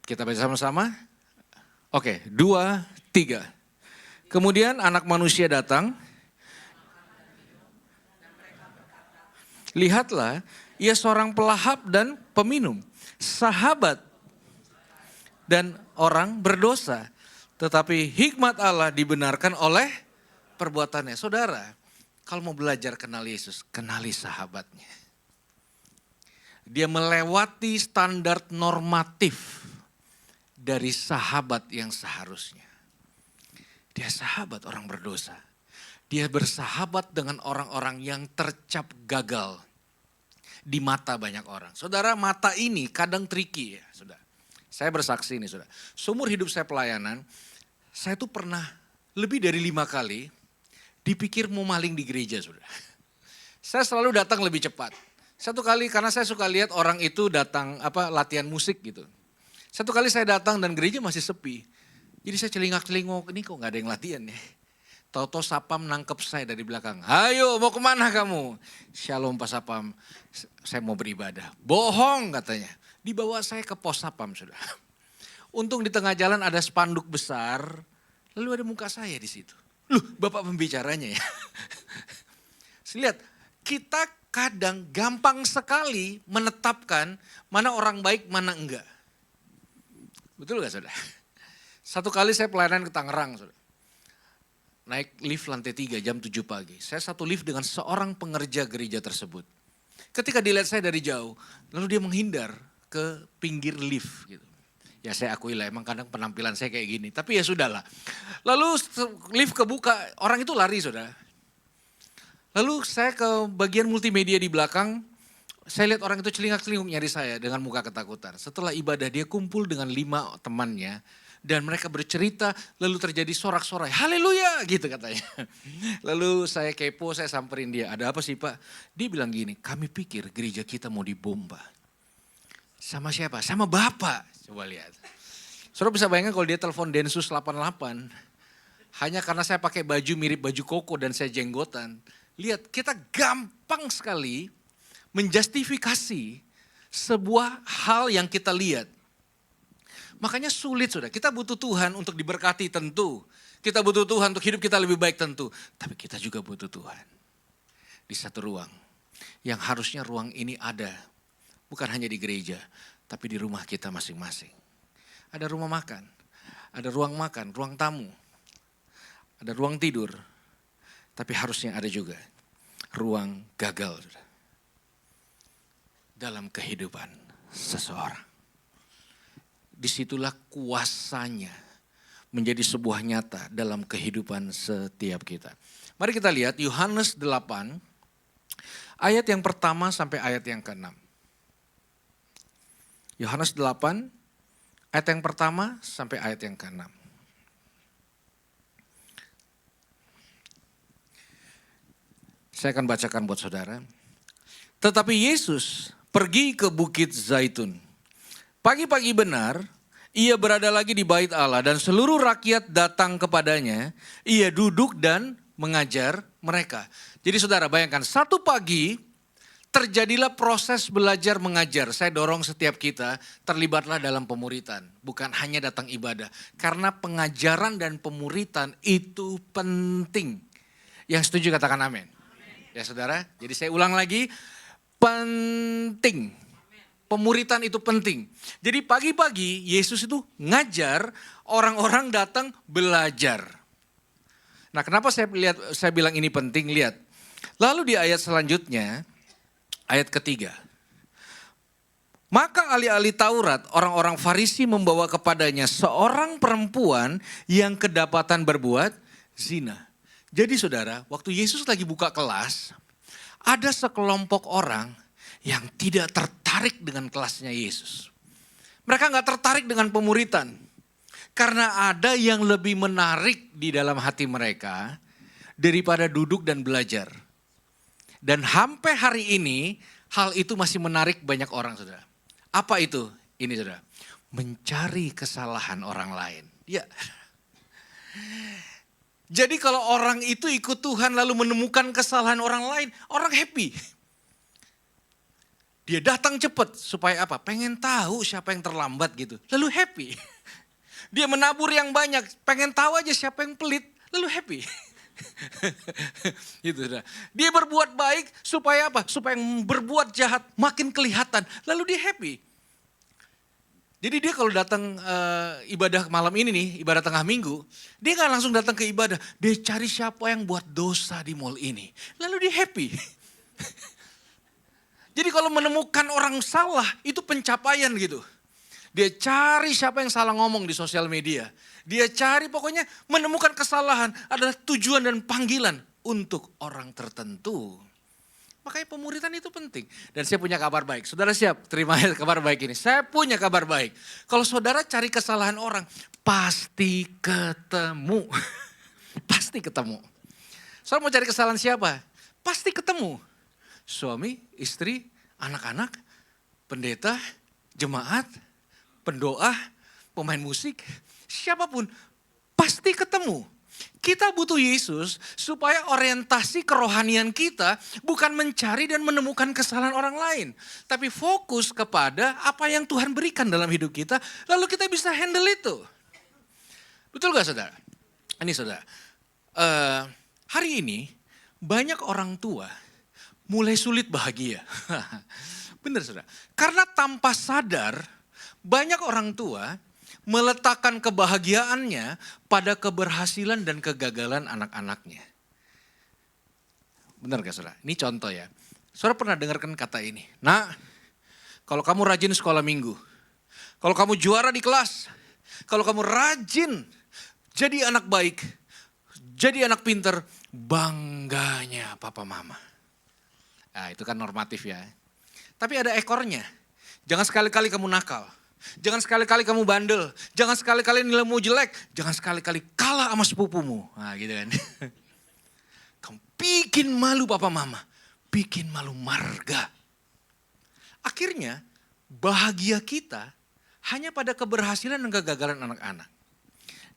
[SPEAKER 5] Kita baca sama-sama. Oke, 2, 3. Kemudian anak manusia datang. Lihatlah, ia seorang pelahap dan peminum, sahabat dan orang berdosa. Tetapi hikmat Allah dibenarkan oleh perbuatannya. Saudara, kalau mau belajar kenal Yesus, kenali sahabatnya. Dia melewati standar normatif dari sahabat yang seharusnya. Dia sahabat orang berdosa. Dia bersahabat dengan orang-orang yang tercap gagal di mata banyak orang. Saudara, mata ini kadang tricky ya, saudara. Saya bersaksi ini, saudara. Seumur hidup saya pelayanan, saya tuh pernah lebih dari 5 kali dipikir mau maling di gereja, saudara. Saya selalu datang lebih cepat. Satu kali karena saya suka lihat orang itu datang latihan musik gitu. Satu kali saya datang dan gereja masih sepi. Jadi saya celingak-celingok, ini kok gak ada yang latihan ya. Tahu-tahu Sapam nangkep saya dari belakang. Ayo mau kemana kamu? Shalom Pak Sapam, saya mau beribadah. Bohong katanya. Dibawa saya ke pos Sapam sudah. Untung di tengah jalan ada spanduk besar. Lalu ada muka saya di situ. Loh, Bapak pembicaranya ya. Lihat, kita kadang gampang sekali menetapkan mana orang baik, mana enggak. Betul gak saudara? Satu kali saya pelayanan ke Tangerang saudara. Naik lift lantai 3 jam 7 pagi. Saya satu lift dengan seorang pengerja gereja tersebut. Ketika dilihat saya dari jauh, lalu dia menghindar ke pinggir lift gitu. Ya saya akui lah emang kadang penampilan saya kayak gini. Tapi ya sudahlah. Lalu lift kebuka, orang itu lari saudara. Lalu saya ke bagian multimedia di belakang. Saya lihat orang itu celingak-celinguk nyari saya dengan muka ketakutan. Setelah ibadah dia kumpul dengan 5 temannya. dan mereka bercerita, lalu terjadi sorak-sorai, haleluya gitu katanya. Lalu saya kepo, saya samperin dia, ada apa sih Pak? Dia bilang gini, kami pikir gereja kita mau dibom Pak. Sama siapa? Sama Bapak. Coba lihat. Saudara bisa bayangkan kalau dia telepon Densus 88, hanya karena saya pakai baju mirip baju koko dan saya jenggotan. Lihat, kita gampang sekali menjustifikasi sebuah hal yang kita lihat. Makanya sulit sudah, kita butuh Tuhan untuk diberkati tentu. Kita butuh Tuhan untuk hidup kita lebih baik tentu. Tapi kita juga butuh Tuhan di satu ruang. Yang harusnya ruang ini ada. Bukan hanya di gereja, tapi di rumah kita masing-masing. Ada rumah makan, ada ruang makan, ruang tamu. Ada ruang tidur, tapi harusnya ada juga ruang gagal dalam kehidupan seseorang. Disitulah kuasanya menjadi sebuah nyata dalam kehidupan setiap kita. Mari kita lihat Yohanes 8 ayat yang pertama sampai ayat yang ke-6. Yohanes 8 ayat yang pertama sampai ayat yang ke-6. Saya akan bacakan buat saudara. Tetapi Yesus pergi ke Bukit Zaitun. Pagi-pagi benar, ia berada lagi di bait Allah dan seluruh rakyat datang kepadanya. Ia duduk dan mengajar mereka. Jadi saudara bayangkan, satu pagi terjadilah proses belajar mengajar. Saya dorong setiap kita terlibatlah dalam pemuritan. Bukan hanya datang ibadah. Karena pengajaran dan pemuritan itu penting. Yang setuju katakan amin. Ya saudara, jadi saya ulang lagi, penting. Pemuritan itu penting. Jadi pagi-pagi Yesus itu ngajar, orang-orang datang belajar. Nah kenapa saya bilang ini penting, lihat. Lalu di ayat selanjutnya, ayat ketiga. Maka ahli-ahli Taurat, orang-orang Farisi membawa kepadanya seorang perempuan yang kedapatan berbuat zina. Jadi saudara, waktu Yesus lagi buka kelas, ada sekelompok orang yang tidak tertarik dengan kelasnya Yesus. Mereka gak tertarik dengan pemuritan. Karena ada yang lebih menarik di dalam hati mereka daripada duduk dan belajar. Dan sampai hari ini, hal itu masih menarik banyak orang saudara. Apa itu? Ini saudara, mencari kesalahan orang lain. Ya. Jadi kalau orang itu ikut Tuhan lalu menemukan kesalahan orang lain, orang happy. Dia datang cepat supaya apa? Pengen tahu siapa yang terlambat gitu. Lalu happy. Dia menabur yang banyak, pengen tahu aja siapa yang pelit, lalu happy. Gitu, dia berbuat baik supaya apa? Supaya yang berbuat jahat makin kelihatan, lalu dia happy. Jadi dia kalau datang ibadah malam ini nih, ibadah tengah minggu, dia gak langsung datang ke ibadah. Dia cari siapa yang buat dosa di mall ini. Lalu dia happy. Jadi kalau menemukan orang salah, itu pencapaian gitu. Dia cari siapa yang salah ngomong di sosial media. Dia cari pokoknya menemukan kesalahan adalah tujuan dan panggilan untuk orang tertentu. Makanya pemuritan itu penting. Dan saya punya kabar baik. Saudara siap terima kabar baik ini. Saya punya kabar baik. Kalau saudara cari kesalahan orang, pasti ketemu. Pasti ketemu. Saudara mau cari kesalahan siapa? Pasti ketemu. Suami, istri, anak-anak, pendeta, jemaat, pendoa, pemain musik, siapapun. Pasti ketemu. Kita butuh Yesus supaya orientasi kerohanian kita bukan mencari dan menemukan kesalahan orang lain. Tapi fokus kepada apa yang Tuhan berikan dalam hidup kita. Lalu kita bisa handle itu. Betul gak saudara? Ini saudara. Hari ini banyak orang tua mulai sulit bahagia. Benar saudara. Karena tanpa sadar banyak orang tua meletakkan kebahagiaannya pada keberhasilan dan kegagalan anak-anaknya. Benar gak saudara? Ini contoh ya. Saudara pernah dengarkan kata ini. Nah, kalau kamu rajin sekolah minggu. Kalau kamu juara di kelas. Kalau kamu rajin jadi anak baik. Jadi anak pinter. Bangganya papa mama. Nah itu kan normatif ya. Tapi ada ekornya. Jangan sekali-kali kamu nakal. Jangan sekali-kali kamu bandel. Jangan sekali-kali nilaimu jelek. Jangan sekali-kali kalah sama sepupumu. Nah gitu kan. Kamu bikin malu papa mama. Bikin malu marga. Akhirnya bahagia kita hanya pada keberhasilan dan kegagalan anak-anak.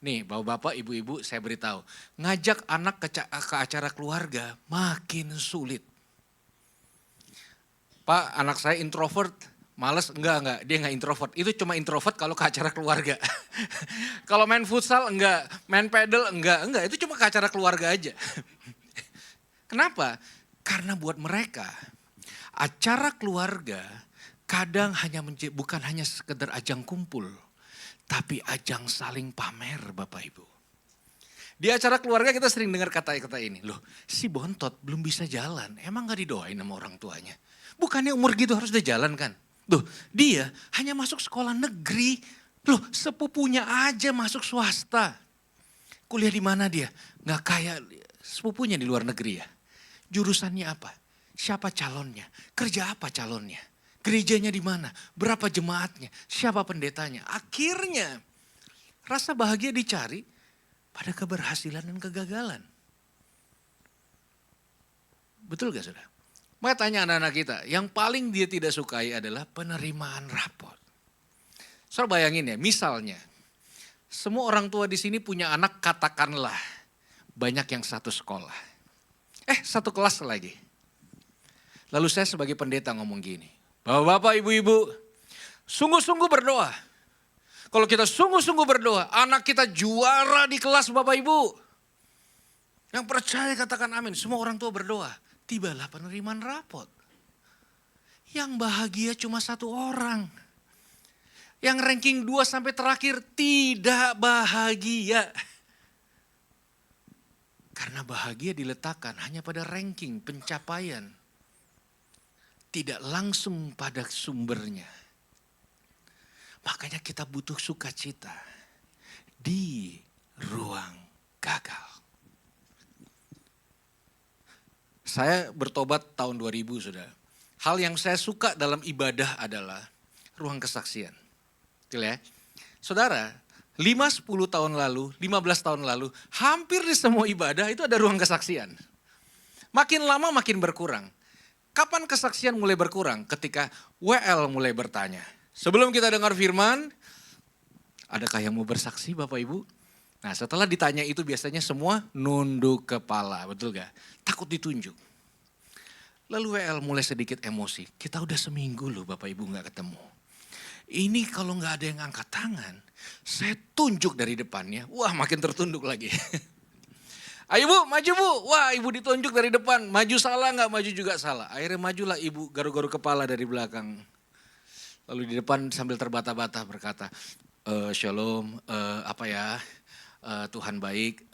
[SPEAKER 5] Nih bapak-bapak, ibu-ibu saya beritahu. Ngajak anak ke acara keluarga makin sulit. Pak, anak saya introvert, males, enggak, dia enggak introvert. Itu cuma introvert kalau ke acara keluarga. Kalau main futsal enggak, main pedal enggak, itu cuma ke acara keluarga aja. Kenapa? Karena buat mereka, acara keluarga kadang bukan hanya sekedar ajang kumpul, tapi ajang saling pamer Bapak Ibu. Di acara keluarga kita sering dengar kata-kata ini, loh si bontot belum bisa jalan, emang gak didoain sama orang tuanya? Bukannya umur gitu harus udah jalan kan? Loh dia hanya masuk sekolah negeri. Loh sepupunya aja masuk swasta. Kuliah di mana dia? Gak kayak sepupunya di luar negeri ya. Jurusannya apa? Siapa calonnya? Kerja apa calonnya? Gerejanya di mana? Berapa jemaatnya? Siapa pendetanya? Akhirnya rasa bahagia dicari pada keberhasilan dan kegagalan. Betul gak saudara? Maka tanya anak-anak kita, yang paling dia tidak sukai adalah penerimaan rapor. Saudara bayangin ya, misalnya semua orang tua di sini punya anak katakanlah banyak yang satu sekolah. Satu kelas lagi. Lalu saya sebagai pendeta ngomong gini, Bapak-bapak, ibu-ibu, sungguh-sungguh berdoa. Kalau kita sungguh-sungguh berdoa, anak kita juara di kelas Bapak Ibu. Yang percaya katakan amin, semua orang tua berdoa. Tibalah penerimaan rapot. Yang bahagia cuma satu orang. Yang ranking 2 sampai terakhir tidak bahagia. Karena bahagia diletakkan hanya pada ranking, pencapaian. Tidak langsung pada sumbernya. Makanya kita butuh sukacita di ruang gagal. Saya bertobat tahun 2000 sudah. Hal yang saya suka dalam ibadah adalah ruang kesaksian. Betul ya? Saudara, 5-10 tahun lalu, 15 tahun lalu, hampir di semua ibadah itu ada ruang kesaksian. Makin lama makin berkurang. Kapan kesaksian mulai berkurang? Ketika WL mulai bertanya. Sebelum kita dengar firman, adakah yang mau bersaksi Bapak Ibu? Nah setelah ditanya itu biasanya semua nunduk kepala, betul gak? Takut ditunjuk. Lalu WL mulai sedikit emosi, kita udah seminggu loh Bapak Ibu gak ketemu. Ini kalau gak ada yang angkat tangan, saya tunjuk dari depannya, wah makin tertunduk lagi. Ayo Bu, maju Bu, wah Ibu ditunjuk dari depan, maju salah gak, maju juga salah. Akhirnya majulah Ibu garuk-garuk kepala dari belakang. Lalu di depan sambil terbata-bata berkata, Shalom, Tuhan baik.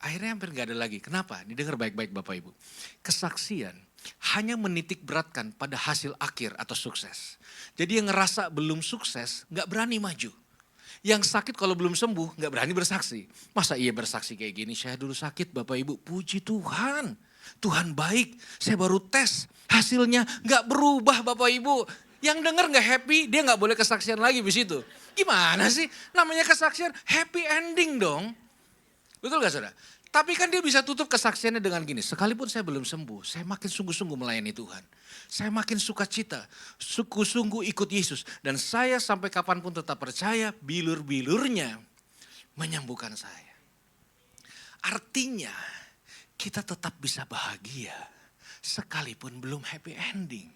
[SPEAKER 5] Akhirnya hampir gak ada lagi. Kenapa? Didengar baik-baik Bapak Ibu. Kesaksian hanya menitik beratkan pada hasil akhir atau sukses. Jadi yang ngerasa belum sukses gak berani maju. Yang sakit kalau belum sembuh gak berani bersaksi. Masa iya bersaksi kayak gini, saya dulu sakit Bapak Ibu. Puji Tuhan, Tuhan baik. Saya baru tes, hasilnya gak berubah Bapak Ibu. Yang denger gak happy, dia gak boleh kesaksian lagi di situ. Gimana sih? Namanya kesaksian happy ending dong. Betul gak saudara? Tapi kan dia bisa tutup kesaksiannya dengan gini. Sekalipun saya belum sembuh, saya makin sungguh-sungguh melayani Tuhan. Saya makin sukacita, sungguh-sungguh ikut Yesus. Dan saya sampai kapanpun tetap percaya bilur-bilurnya menyembuhkan saya. Artinya kita tetap bisa bahagia sekalipun belum happy ending.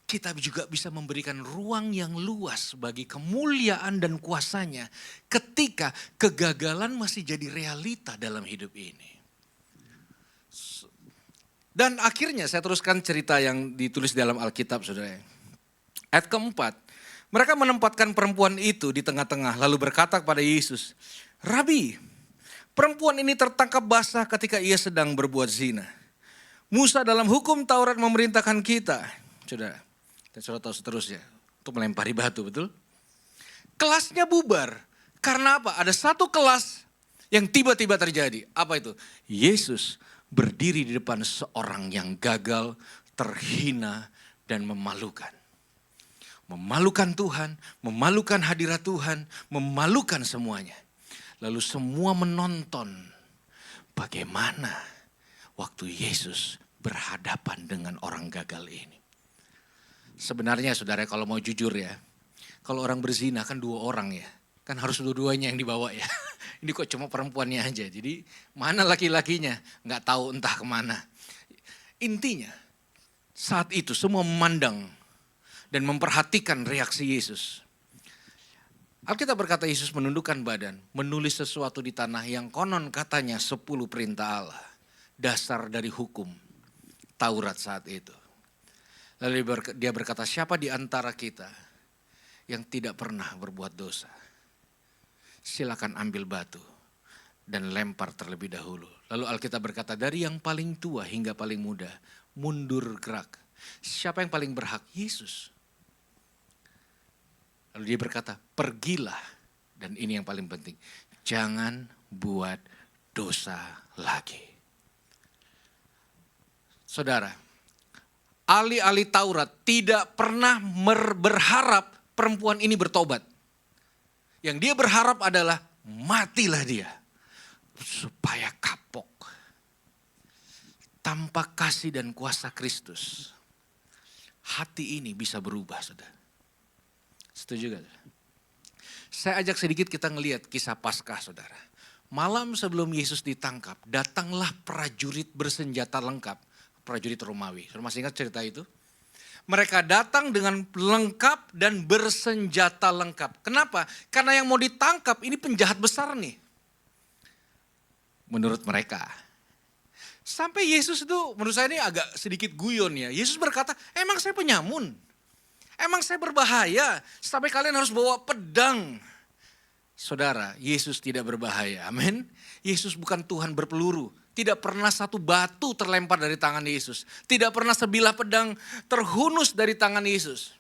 [SPEAKER 5] Kita juga bisa memberikan ruang yang luas bagi kemuliaan dan kuasanya ketika kegagalan masih jadi realita dalam hidup ini. Dan akhirnya saya teruskan cerita yang ditulis dalam Alkitab saudara. Ayat keempat, mereka menempatkan perempuan itu di tengah-tengah lalu berkata kepada Yesus, Rabi, perempuan ini tertangkap basah ketika ia sedang berbuat zina. Musa dalam hukum Taurat memerintahkan kita, saudara. Dan saudara tahu seterusnya, untuk melempari batu, betul? Kelasnya bubar. Karena apa? Ada satu kelas yang tiba-tiba terjadi. Apa itu? Yesus berdiri di depan seorang yang gagal, terhina, dan memalukan. memalukan Tuhan, memalukan hadirat Tuhan, memalukan semuanya. Lalu semua menonton bagaimana waktu Yesus berhadapan dengan orang gagal ini. Sebenarnya saudara kalau mau jujur ya, kalau orang berzina kan 2 orang ya. Kan harus dua-duanya yang dibawa ya. Ini kok cuma perempuannya aja. Jadi mana laki-lakinya? Nggak tahu entah kemana. Intinya saat itu semua memandang dan memperhatikan reaksi Yesus. Alkitab berkata Yesus menundukkan badan, menulis sesuatu di tanah yang konon katanya 10 perintah Allah. Dasar dari hukum Taurat saat itu. Lalu dia berkata, siapa di antara kita yang tidak pernah berbuat dosa? Silakan ambil batu dan lempar terlebih dahulu. Lalu Alkitab berkata dari yang paling tua hingga paling muda mundur gerak. Siapa yang paling berhak? Yesus. Lalu dia berkata pergilah, dan ini yang paling penting, jangan buat dosa lagi. Saudara, ahli-ahli Taurat tidak pernah berharap perempuan ini bertobat. Yang dia berharap adalah matilah dia supaya kapok. Tanpa kasih dan kuasa Kristus, hati ini bisa berubah, saudara. Setuju gak? Saya ajak sedikit kita ngelihat kisah Paskah, saudara. Malam sebelum Yesus ditangkap, datanglah prajurit bersenjata lengkap. Prajurit Romawi. Saudara masih ingat cerita itu? Mereka datang dengan lengkap dan bersenjata lengkap. Kenapa? Karena yang mau ditangkap ini penjahat besar nih. Menurut mereka. Sampai Yesus itu menurut saya ini agak sedikit guyon ya. Yesus berkata, emang saya penyamun? Emang saya berbahaya? Sampai kalian harus bawa pedang. Saudara, Yesus tidak berbahaya. Amin. Yesus bukan Tuhan berpeluru. Tidak pernah satu batu terlempar dari tangan Yesus. Tidak pernah sebilah pedang terhunus dari tangan Yesus.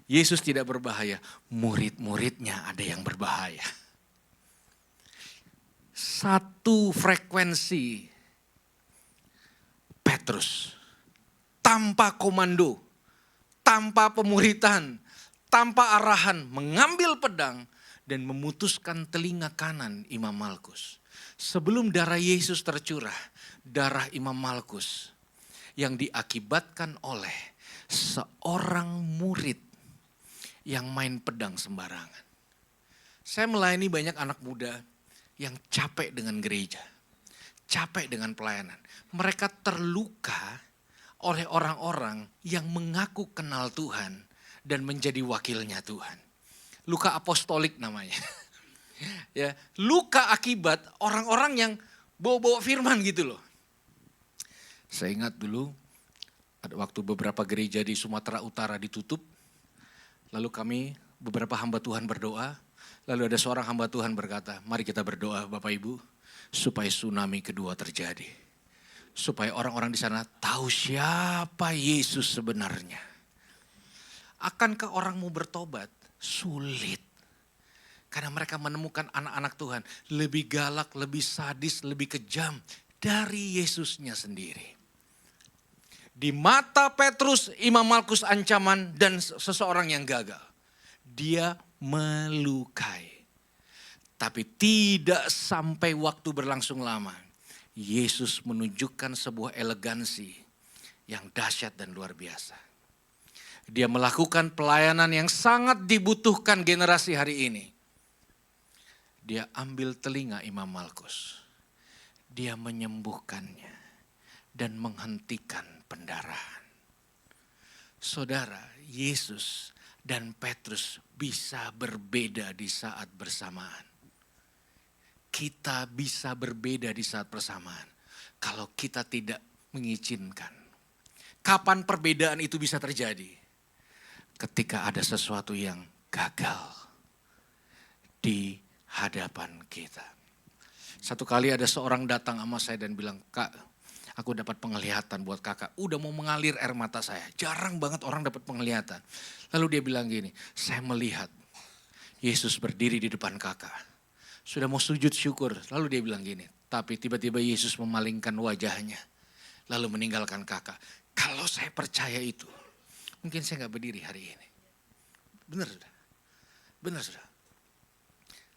[SPEAKER 5] Yesus tidak berbahaya. Murid-muridnya ada yang berbahaya. Satu frekuensi Petrus. Tanpa komando. Tanpa pemuritan. Tanpa arahan. Mengambil pedang. Dan memutuskan telinga kanan Imam Malkus. Sebelum darah Yesus tercurah, darah Imam Malkus yang diakibatkan oleh seorang murid yang main pedang sembarangan. Saya melayani banyak anak muda yang capek dengan gereja, capek dengan pelayanan. Mereka terluka oleh orang-orang yang mengaku kenal Tuhan dan menjadi wakilnya Tuhan. Luka apostolik namanya. Ya, luka akibat orang-orang yang bawa-bawa firman gitu loh. Saya ingat dulu ada waktu beberapa gereja di Sumatera Utara ditutup. Lalu kami beberapa hamba Tuhan berdoa. Lalu ada seorang hamba Tuhan berkata, mari kita berdoa Bapak Ibu supaya tsunami kedua terjadi. Supaya orang-orang di sana tahu siapa Yesus sebenarnya. Akankah orang mau bertobat? Sulit. Karena mereka menemukan anak-anak Tuhan lebih galak, lebih sadis, lebih kejam dari Yesusnya sendiri. Di mata Petrus, Imam Malkus ancaman dan seseorang yang gagal. Dia melukai. Tapi tidak sampai waktu berlangsung lama. Yesus menunjukkan sebuah elegansi yang dahsyat dan luar biasa. Dia melakukan pelayanan yang sangat dibutuhkan generasi hari ini. Dia ambil telinga Imam Malkus. Dia menyembuhkannya dan menghentikan pendarahan. Saudara, Yesus dan Petrus bisa berbeda di saat bersamaan. Kita bisa berbeda di saat bersamaan kalau kita tidak mengizinkan. Kapan perbedaan itu bisa terjadi? Ketika ada sesuatu yang gagal di hadapan kita. Satu kali ada seorang datang sama saya dan bilang, Kak, aku dapat penglihatan buat kakak. Udah mau mengalir air mata saya. Jarang banget orang dapat penglihatan. Lalu dia bilang gini, saya melihat Yesus berdiri di depan kakak. Sudah mau sujud syukur. Lalu dia bilang gini, tapi tiba-tiba Yesus memalingkan wajahnya. Lalu meninggalkan kakak. Kalau saya percaya itu, mungkin saya gak berdiri hari ini. Benar sudah. Benar sudah.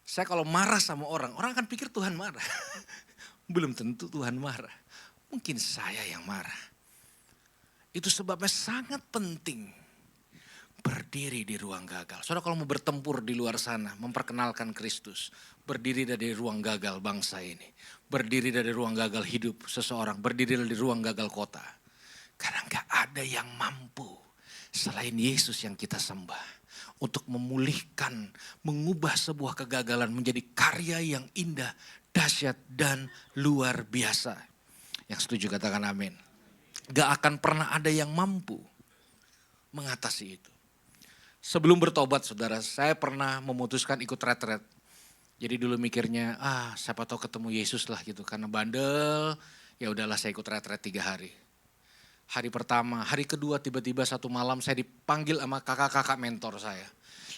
[SPEAKER 5] Saya kalau marah sama orang akan pikir Tuhan marah. Belum tentu Tuhan marah. Mungkin saya yang marah. Itu sebabnya sangat penting berdiri di ruang gagal. Saudara kalau mau bertempur di luar sana, memperkenalkan Kristus. Berdiri dari ruang gagal bangsa ini. Berdiri dari ruang gagal hidup seseorang. Berdiri dari ruang gagal kota. Karena gak ada yang mampu selain Yesus yang kita sembah. Untuk memulihkan, mengubah sebuah kegagalan menjadi karya yang indah, dahsyat dan luar biasa. Yang setuju katakan amin. Gak akan pernah ada yang mampu mengatasi itu. Sebelum bertobat saudara, saya pernah memutuskan ikut retret. Jadi dulu mikirnya, siapa tahu ketemu Yesus lah gitu. Karena bandel, ya udahlah saya ikut retret 3 hari. Hari pertama, hari kedua tiba-tiba satu malam saya dipanggil sama kakak-kakak mentor saya.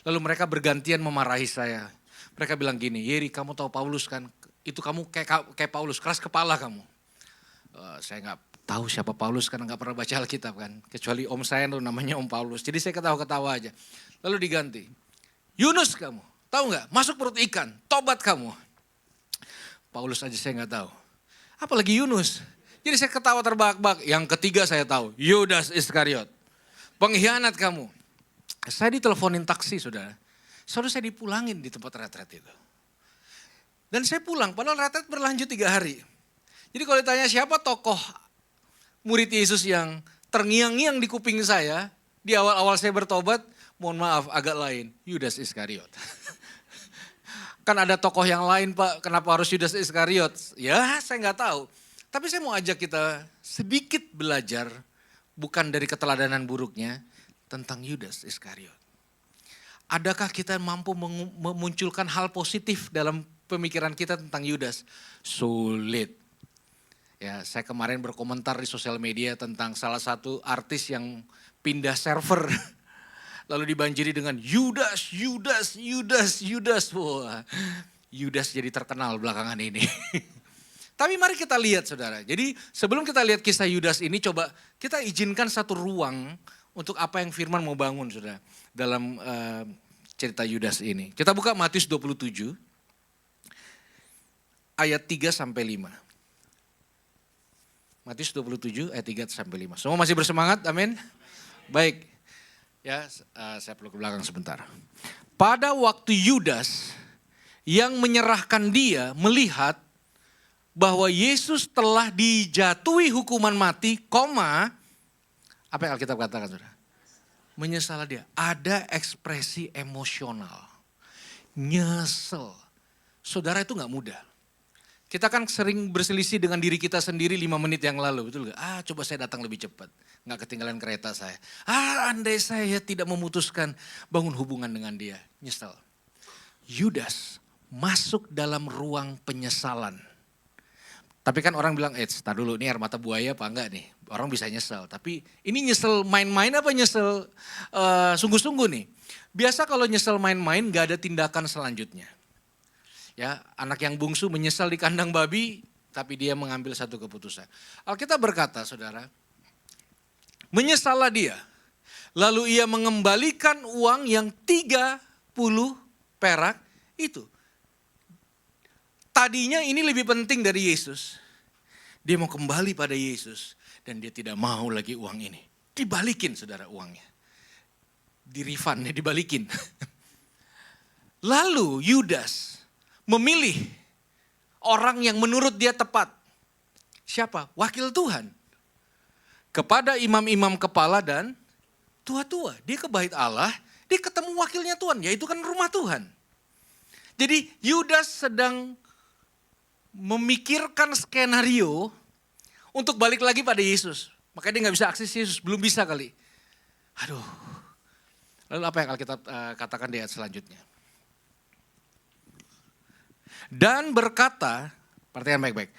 [SPEAKER 5] Lalu mereka bergantian memarahi saya. Mereka bilang gini, Yeri kamu tahu Paulus kan? Itu kamu kayak Paulus, keras kepala kamu. Saya gak tahu siapa Paulus karena gak pernah baca Alkitab kan. Kecuali om saya namanya Om Paulus. Jadi saya ketawa-ketawa aja. Lalu diganti, Yunus kamu, tahu gak? Masuk perut ikan, tobat kamu. Paulus aja saya gak tahu. Apalagi Yunus. Jadi saya ketawa terbahak-bahak. Yang ketiga saya tahu, Yudas Iskariot. Pengkhianat kamu. Saya diteleponin taksi saudara. Selalu saya dipulangin di tempat retret itu. Dan saya pulang, padahal retret berlanjut 3 hari. Jadi kalau ditanya siapa tokoh murid Yesus yang terngiang-ngiang di kuping saya. Di awal-awal saya bertobat, mohon maaf agak lain, Yudas Iskariot. Kan ada tokoh yang lain Pak, kenapa harus Yudas Iskariot? Ya saya gak tahu. Tapi saya mau ajak kita sedikit belajar, bukan dari keteladanan buruknya, tentang Yudas Iskariot. Adakah kita mampu memunculkan hal positif dalam pemikiran kita tentang Yudas? Sulit. Ya, saya kemarin berkomentar di sosial media tentang salah satu artis yang pindah server. Lalu dibanjiri dengan Yudas, Yudas, Yudas, Yudas. Wah, Yudas jadi terkenal belakangan ini. Tapi mari kita lihat saudara. Jadi sebelum kita lihat kisah Yudas ini, coba kita izinkan satu ruang untuk apa yang Firman mau bangun saudara. Dalam cerita Yudas ini. Kita buka Matius 27 ayat 3 sampai 5. Matius 27 ayat 3 sampai 5. Semua masih bersemangat? Amin. Baik. Ya, saya perlu ke belakang sebentar. Pada waktu Yudas yang menyerahkan dia melihat bahwa Yesus telah dijatuhi hukuman mati, apa yang Alkitab katakan saudara? Menyesal dia. Ada ekspresi emosional. Nyesel. Saudara itu gak mudah. Kita kan sering berselisih dengan diri kita sendiri 5 menit yang lalu, betul gak? Coba saya datang lebih cepat, gak ketinggalan kereta saya. Andai saya tidak memutuskan bangun hubungan dengan dia, nyesel. Yudas masuk dalam ruang penyesalan. Tapi kan orang bilang, tar dulu ini air mata buaya apa enggak nih? Orang bisa nyesel, tapi ini nyesel main-main apa nyesel sungguh-sungguh nih? Biasa kalau nyesel main-main gak ada tindakan selanjutnya. Ya, anak yang bungsu menyesal di kandang babi, tapi dia mengambil satu keputusan. Alkitab berkata, saudara, menyesallah dia. Lalu ia mengembalikan uang yang 30 perak itu. Tadinya ini lebih penting dari Yesus. Dia mau kembali pada Yesus dan dia tidak mau lagi uang ini. Dibalikin saudara uangnya. Di refund, dibalikin. Lalu Yudas memilih orang yang menurut dia tepat. Siapa? Wakil Tuhan. Kepada imam-imam kepala dan tua-tua. Dia ke bait Allah, dia ketemu wakilnya Tuhan, yaitu kan rumah Tuhan. Jadi Yudas sedang memikirkan skenario untuk balik lagi pada Yesus. Makanya dia gak bisa akses Yesus, belum bisa kali. Aduh. Lalu apa yang Alkitab katakan di ayat selanjutnya? Dan berkata, perhatikan baik-baik,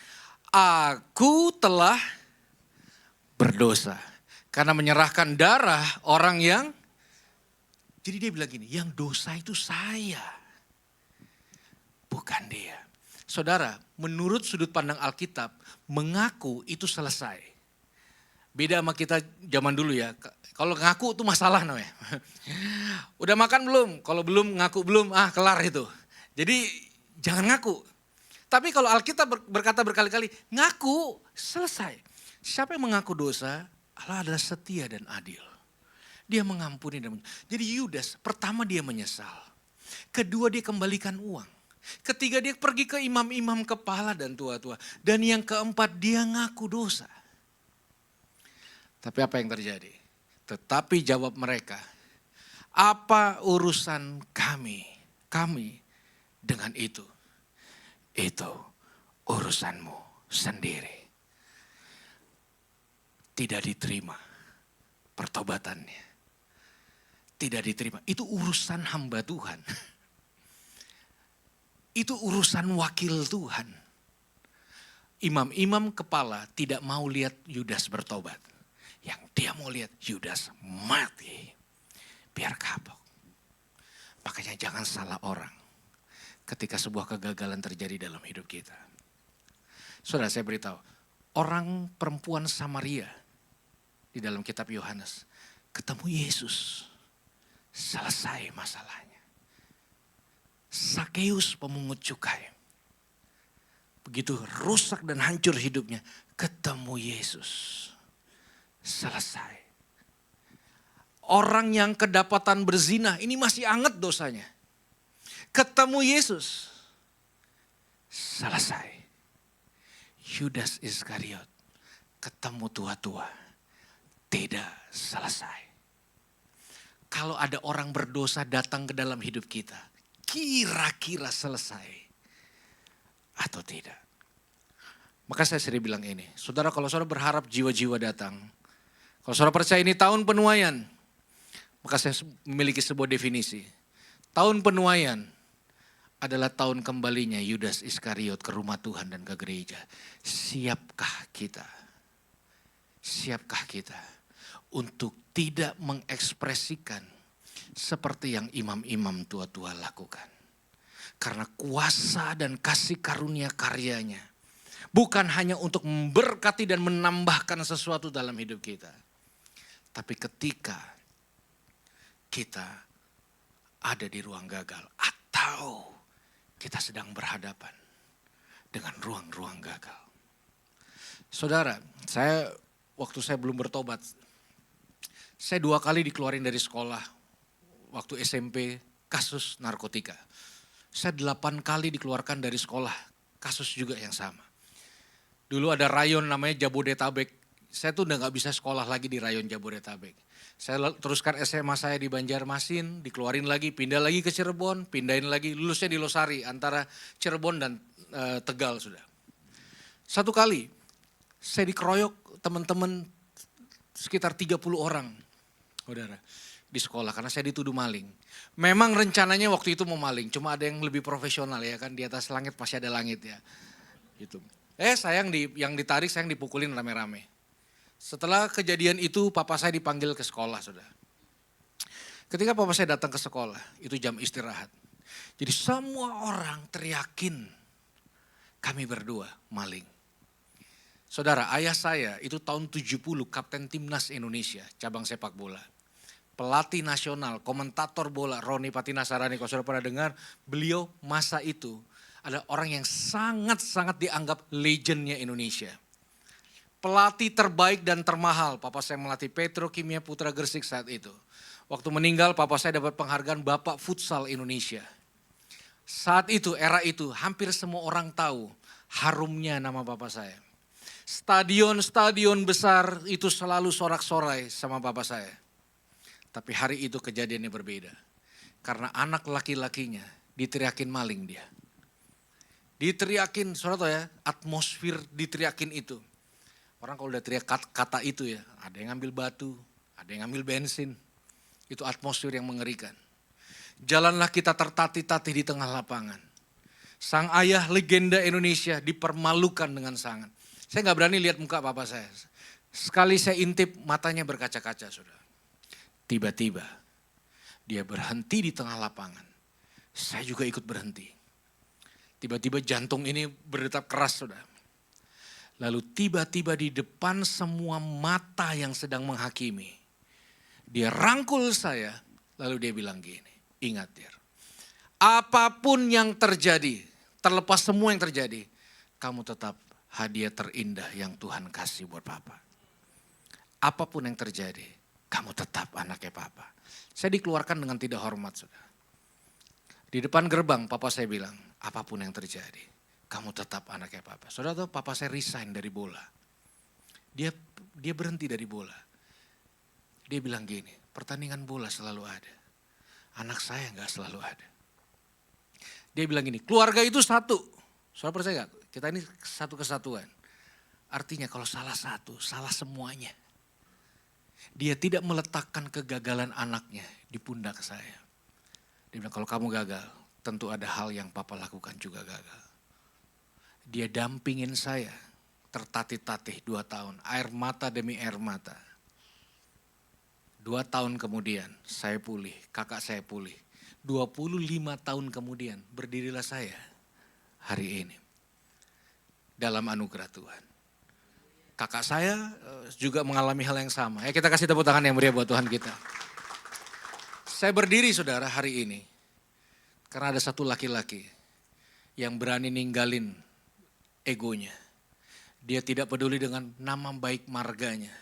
[SPEAKER 5] aku telah berdosa karena menyerahkan darah orang yang, jadi dia bilang gini, yang dosa itu saya, bukan dia. Saudara, menurut sudut pandang Alkitab, mengaku itu selesai. Beda sama kita zaman dulu ya. Kalau ngaku tuh masalah namanya. Udah makan belum? Kalau belum ngaku belum, kelar itu. Jadi jangan ngaku. Tapi kalau Alkitab berkata berkali-kali, ngaku selesai. Siapa yang mengaku dosa, Allah adalah setia dan adil. Dia mengampuni dan jadi Yudas pertama dia menyesal. Kedua dia kembalikan uang. Ketiga dia pergi ke imam-imam kepala dan tua-tua. Dan yang keempat dia ngaku dosa. Tapi apa yang terjadi? Tetapi jawab mereka, apa urusan kami dengan itu? Itu urusanmu sendiri. Tidak diterima pertobatannya. Tidak diterima. Itu urusan hamba Tuhan. Itu urusan wakil Tuhan. Imam-imam kepala tidak mau lihat Yudas bertobat. Yang dia mau lihat Yudas mati. Biar kapok. Makanya jangan salah orang ketika sebuah kegagalan terjadi dalam hidup kita. Saudara, saya beritahu, orang perempuan Samaria di dalam kitab Yohanes ketemu Yesus. Selesai masalahnya. Sakeus pemungut cukai. Begitu rusak dan hancur hidupnya, ketemu Yesus. Selesai. Orang yang kedapatan berzina, ini masih anget dosanya. Ketemu Yesus. Selesai. Yudas Iskariot ketemu tua-tua. Tidak selesai. Kalau ada orang berdosa datang ke dalam hidup kita, kira-kira selesai atau tidak? Maka saya sering bilang ini, saudara, kalau saudara berharap jiwa-jiwa datang, kalau saudara percaya ini tahun penuaian, maka saya memiliki sebuah definisi. Tahun penuaian adalah tahun kembalinya Yudas Iskariot ke rumah Tuhan dan ke gereja. Siapkah kita? Siapkah kita untuk tidak mengekspresikan seperti yang imam-imam tua-tua lakukan? Karena kuasa dan kasih karunia karyanya bukan hanya untuk memberkati dan menambahkan sesuatu dalam hidup kita. Tapi ketika kita ada di ruang gagal atau kita sedang berhadapan dengan ruang-ruang gagal. Saudara, waktu saya belum bertobat, saya 2 kali dikeluarin dari sekolah. Waktu SMP kasus narkotika. Saya 8 kali dikeluarkan dari sekolah, kasus juga yang sama. Dulu ada rayon namanya Jabodetabek. Saya tuh udah gak bisa sekolah lagi di rayon Jabodetabek. Saya teruskan SMA saya di Banjarmasin, dikeluarin lagi, pindah lagi ke Cirebon, pindahin lagi, lulusnya di Losari antara Cirebon dan Tegal sudah. 1 kali saya dikeroyok teman-teman sekitar 30 orang, saudara, di sekolah karena saya dituduh maling. Memang rencananya waktu itu mau maling, cuma ada yang lebih profesional ya kan, di atas langit pasti ada langit ya. Gitu. Yang ditarik saya yang dipukulin rame-rame. Setelah kejadian itu papa saya dipanggil ke sekolah, saudara. Ketika papa saya datang ke sekolah, itu jam istirahat. Jadi semua orang teriakin kami berdua maling. Saudara, ayah saya itu tahun 70 kapten timnas Indonesia, cabang sepak bola. Pelatih nasional, komentator bola, Roni Patinasarani, kalau saudara pernah dengar, beliau masa itu adalah orang yang sangat-sangat dianggap legendnya Indonesia. Pelatih terbaik dan termahal, papa saya melatih Petrokimia Putra Gresik saat itu. Waktu meninggal, papa saya dapat penghargaan Bapak Futsal Indonesia. Saat itu, era itu, hampir semua orang tahu harumnya nama papa saya. Stadion-stadion besar itu selalu sorak-sorai sama papa saya. Tapi hari itu kejadiannya berbeda. Karena anak laki-lakinya diteriakin maling dia. Diteriakin, saudara tahu ya, atmosfer diteriakin itu. Orang kalau udah teriak kata itu ya, ada yang ngambil batu, ada yang ngambil bensin. Itu atmosfer yang mengerikan. Jalanlah kita tertatih-tatih di tengah lapangan. Sang ayah legenda Indonesia dipermalukan dengan sangat. Saya gak berani lihat muka papa saya. Sekali saya intip, matanya berkaca-kaca, saudara. Tiba-tiba dia berhenti di tengah lapangan. Saya juga ikut berhenti. Tiba-tiba jantung ini berdetak keras, saudara. Lalu tiba-tiba di depan semua mata yang sedang menghakimi, dia rangkul saya, lalu dia bilang gini, ingat Dir, apapun yang terjadi, terlepas semua yang terjadi, kamu tetap hadiah terindah yang Tuhan kasih buat Papa. Apapun yang terjadi, kamu tetap anaknya Papa. Saya dikeluarkan dengan tidak hormat, saudara. Di depan gerbang Papa saya bilang, apapun yang terjadi, kamu tetap anaknya Papa. Saudara tahu Papa saya resign dari bola. Dia berhenti dari bola. Dia bilang gini, pertandingan bola selalu ada. Anak saya gak selalu ada. Dia bilang gini, keluarga itu satu. Saudara percaya gak? Kita ini satu kesatuan. Artinya kalau salah satu, salah semuanya. Dia tidak meletakkan kegagalan anaknya di pundak saya. Dia bilang kalau kamu gagal, tentu ada hal yang Papa lakukan juga gagal. Dia dampingin saya, tertatih-tatih 2 tahun, air mata demi air mata. 2 tahun kemudian saya pulih, kakak saya pulih. 25 tahun kemudian berdirilah saya hari ini. Dalam anugerah Tuhan. Kakak saya juga mengalami hal yang sama. Ya kita kasih tepuk tangan yang meriah buat Tuhan kita. Saya berdiri saudara hari ini. Karena ada satu laki-laki yang berani ninggalin egonya. Dia tidak peduli dengan nama baik marganya.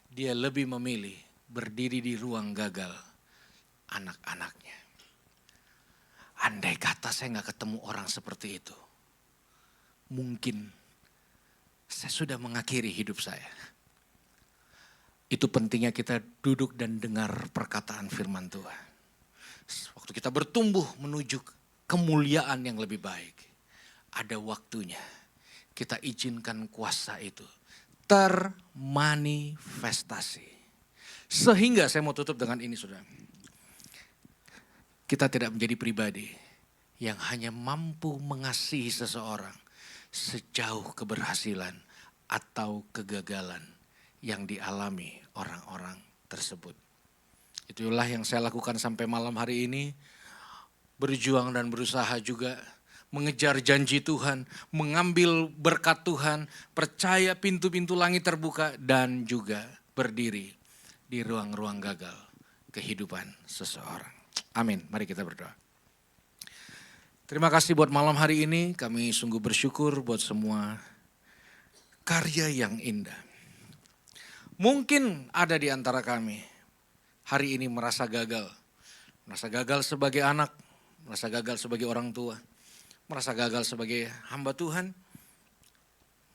[SPEAKER 5] Dia lebih memilih berdiri di ruang gagal anak-anaknya. Andai kata saya gak ketemu orang seperti itu, mungkin saya sudah mengakhiri hidup saya. Itu pentingnya kita duduk dan dengar perkataan firman Tuhan. Waktu kita bertumbuh menuju kemuliaan yang lebih baik, ada waktunya kita izinkan kuasa itu termanifestasi. Sehingga saya mau tutup dengan ini saudara. Kita tidak menjadi pribadi yang hanya mampu mengasihi seseorang sejauh keberhasilan atau kegagalan yang dialami orang-orang tersebut. Itulah yang saya lakukan sampai malam hari ini. Berjuang dan berusaha juga mengejar janji Tuhan, mengambil berkat Tuhan, percaya pintu-pintu langit terbuka dan juga berdiri di ruang-ruang gagal kehidupan seseorang. Amin. Mari kita berdoa. Terima kasih buat malam hari ini. Kami sungguh bersyukur buat semua karya yang indah. Mungkin ada di antara kami hari ini merasa gagal. Merasa gagal sebagai anak, merasa gagal sebagai orang tua, merasa gagal sebagai hamba Tuhan,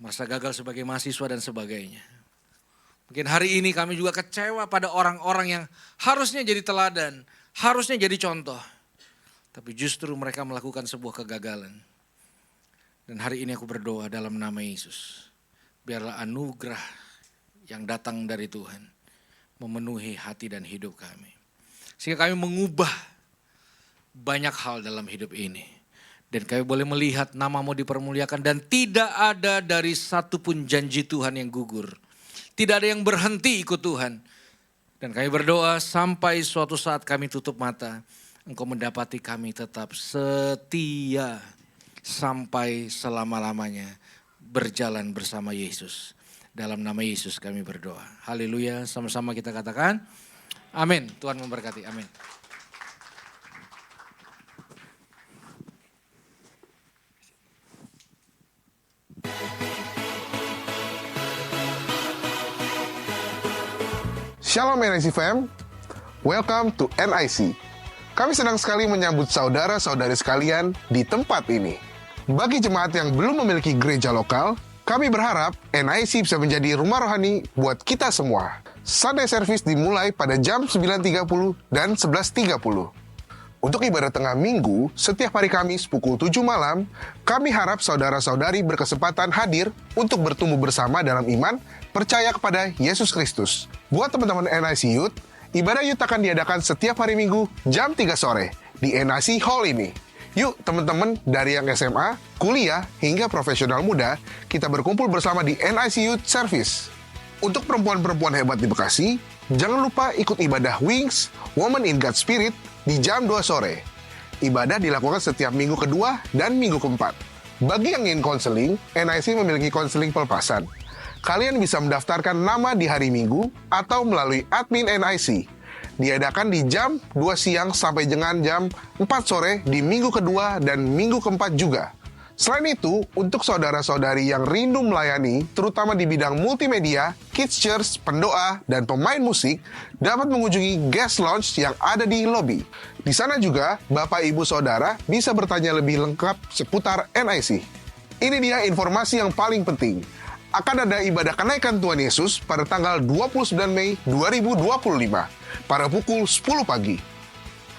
[SPEAKER 5] merasa gagal sebagai mahasiswa dan sebagainya. Mungkin hari ini kami juga kecewa pada orang-orang yang harusnya jadi teladan, harusnya jadi contoh. Tapi justru mereka melakukan sebuah kegagalan. Dan hari ini aku berdoa dalam nama Yesus. Biarlah anugerah yang datang dari Tuhan memenuhi hati dan hidup kami. Sehingga kami mengubah banyak hal dalam hidup ini. Dan kami boleh melihat namamu dipermuliakan dan tidak ada dari satupun janji Tuhan yang gugur. Tidak ada yang berhenti ikut Tuhan. Dan kami berdoa sampai suatu saat kami tutup mata. Engkau mendapati kami tetap setia sampai selama-lamanya berjalan bersama Yesus. Dalam nama Yesus kami berdoa. Haleluya, sama-sama kita katakan amin. Tuhan memberkati, amin.
[SPEAKER 6] Shalom NIC fam, welcome to NIC. Kami senang sekali menyambut saudara-saudari sekalian di tempat ini. Bagi jemaat yang belum memiliki gereja lokal, kami berharap NIC bisa menjadi rumah rohani buat kita semua. Sunday service dimulai pada jam 9.30 dan 11.30. Untuk ibadah tengah minggu, setiap hari Kamis pukul 7 malam, kami harap saudara-saudari berkesempatan hadir untuk bertumbuh bersama dalam iman, percaya kepada Yesus Kristus. Buat teman-teman NIC Youth, ibadah Youth akan diadakan setiap hari Minggu jam 3 sore di NIC Hall ini. Yuk teman-teman dari yang SMA, kuliah, hingga profesional muda, kita berkumpul bersama di NIC Youth Service. Untuk perempuan-perempuan hebat di Bekasi, jangan lupa ikut ibadah Wings, Woman in God's Spirit di jam 2 sore. Ibadah dilakukan setiap minggu kedua dan minggu keempat. Bagi yang ingin konseling, NIC memiliki konseling pelepasan. Kalian bisa mendaftarkan nama di hari Minggu atau melalui admin NIC. Diadakan di jam 2 siang sampai dengan jam 4 sore di minggu kedua dan minggu keempat juga. Selain itu, untuk saudara-saudari yang rindu melayani, terutama di bidang multimedia, kids church, pendoa, dan pemain musik, dapat mengunjungi guest lounge yang ada di lobi. Di sana juga, Bapak Ibu Saudara bisa bertanya lebih lengkap seputar NIC. Ini dia informasi yang paling penting. Akan ada ibadah kenaikan Tuhan Yesus pada tanggal 29 Mei 2025, pada pukul 10 pagi.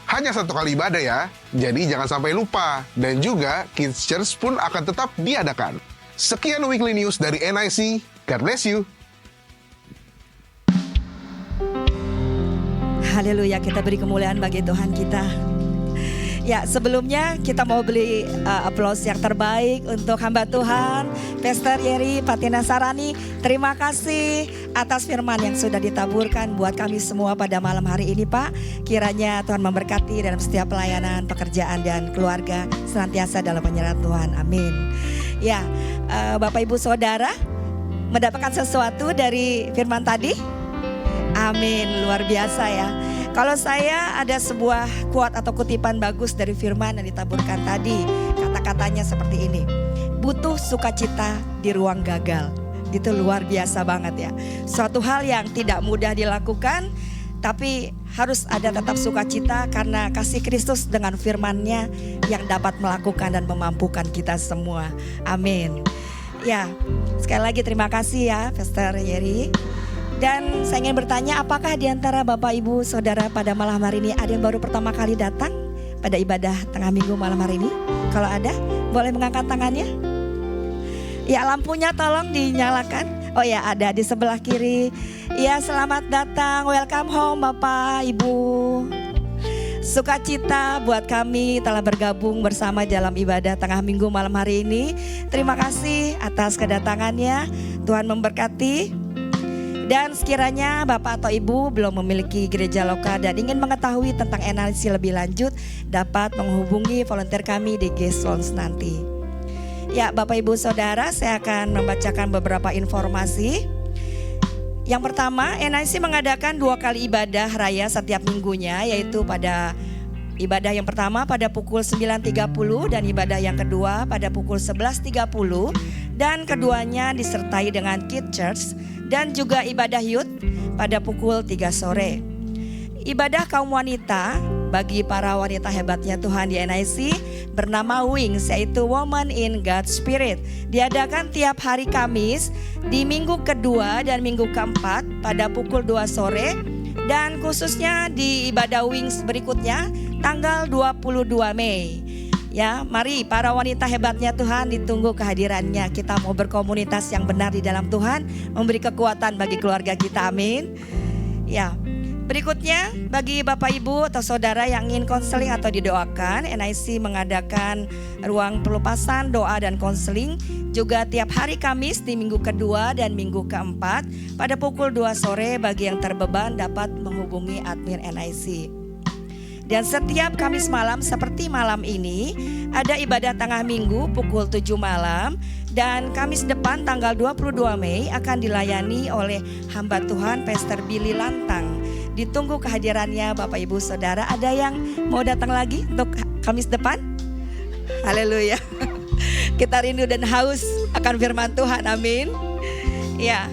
[SPEAKER 6] Hanya 1 kali ibadah ya, jadi jangan sampai lupa. Dan juga Kids Church pun akan tetap diadakan. Sekian Weekly News dari NIC, God bless you.
[SPEAKER 1] Haleluya, kita beri kemuliaan bagi Tuhan kita. Ya, sebelumnya kita mau beli aplaus yang terbaik untuk hamba Tuhan, Pastor Yeri Patina Sarani. Terima kasih atas firman yang sudah ditaburkan buat kami semua pada malam hari ini, Pak. Kiranya Tuhan memberkati dalam setiap pelayanan, pekerjaan, dan keluarga senantiasa dalam penyerahan Tuhan. Amin. Ya, Bapak Ibu Saudara, mendapatkan sesuatu dari firman tadi? Amin, luar biasa ya. Kalau saya ada sebuah quote atau kutipan bagus dari firman yang ditaburkan tadi. Kata-katanya seperti ini. Butuh sukacita di ruang gagal. Itu luar biasa banget ya. Suatu hal yang tidak mudah dilakukan, tapi harus ada tetap sukacita karena kasih Kristus dengan firman-Nya yang dapat melakukan dan memampukan kita semua. Amin. Ya, sekali lagi terima kasih ya Pastor Yeri. Dan saya ingin bertanya, apakah di antara Bapak Ibu Saudara pada malam hari ini ada yang baru pertama kali datang pada ibadah tengah minggu malam hari ini? Kalau ada, boleh mengangkat tangannya. Ya, lampunya tolong dinyalakan. Oh ya, ada di sebelah kiri. Ya, selamat datang, welcome home Bapak Ibu. Sukacita buat kami telah bergabung bersama dalam ibadah tengah minggu malam hari ini. Terima kasih atas kedatangannya. Tuhan memberkati. Dan sekiranya Bapak atau Ibu belum memiliki gereja lokal dan ingin mengetahui tentang NIC lebih lanjut, dapat menghubungi volunteer kami di guest lounge nanti. Ya, Bapak Ibu Saudara, saya akan membacakan beberapa informasi. Yang pertama, NIC mengadakan 2 kali ibadah raya setiap minggunya, yaitu pada ibadah yang pertama pada pukul 9.30 dan ibadah yang kedua pada pukul 11.30, dan keduanya disertai dengan Kids Church dan juga ibadah youth pada pukul 3 sore. Ibadah kaum wanita bagi para wanita hebatnya Tuhan di NIC bernama Wings, yaitu Woman in God's Spirit. Diadakan tiap hari Kamis di minggu kedua dan minggu keempat pada pukul 2 sore. Dan khususnya di ibadah Wings berikutnya tanggal 22 Mei. Ya, mari para wanita hebatnya Tuhan, ditunggu kehadirannya. Kita mau berkomunitas yang benar di dalam Tuhan, memberi kekuatan bagi keluarga kita, amin. Ya, berikutnya bagi Bapak Ibu atau Saudara yang ingin konseling atau didoakan, NIC mengadakan ruang pelepasan, doa dan konseling juga tiap hari Kamis di minggu kedua dan minggu keempat pada pukul 2 sore. Bagi yang terbeban dapat menghubungi admin NIC. Dan setiap Kamis malam seperti malam ini ada ibadah tengah minggu pukul 7 malam. Dan Kamis depan tanggal 22 Mei akan dilayani oleh hamba Tuhan Pastor Billy Lantang. Ditunggu kehadirannya Bapak Ibu Saudara. Ada yang mau datang lagi untuk Kamis depan? Haleluya. Kita rindu dan haus akan firman Tuhan, amin. Ya,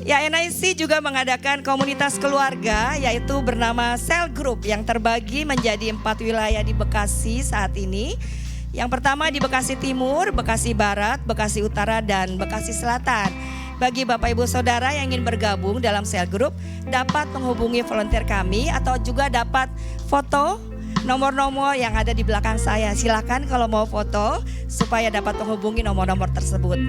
[SPEAKER 1] NIC juga mengadakan komunitas keluarga yaitu bernama Cell Group yang terbagi menjadi 4 wilayah di Bekasi saat ini. Yang pertama di Bekasi Timur, Bekasi Barat, Bekasi Utara, dan Bekasi Selatan. Bagi Bapak Ibu Saudara yang ingin bergabung dalam Cell Group dapat menghubungi volunteer kami atau juga dapat foto nomor-nomor yang ada di belakang saya. Silakan kalau mau foto supaya dapat menghubungi nomor-nomor tersebut.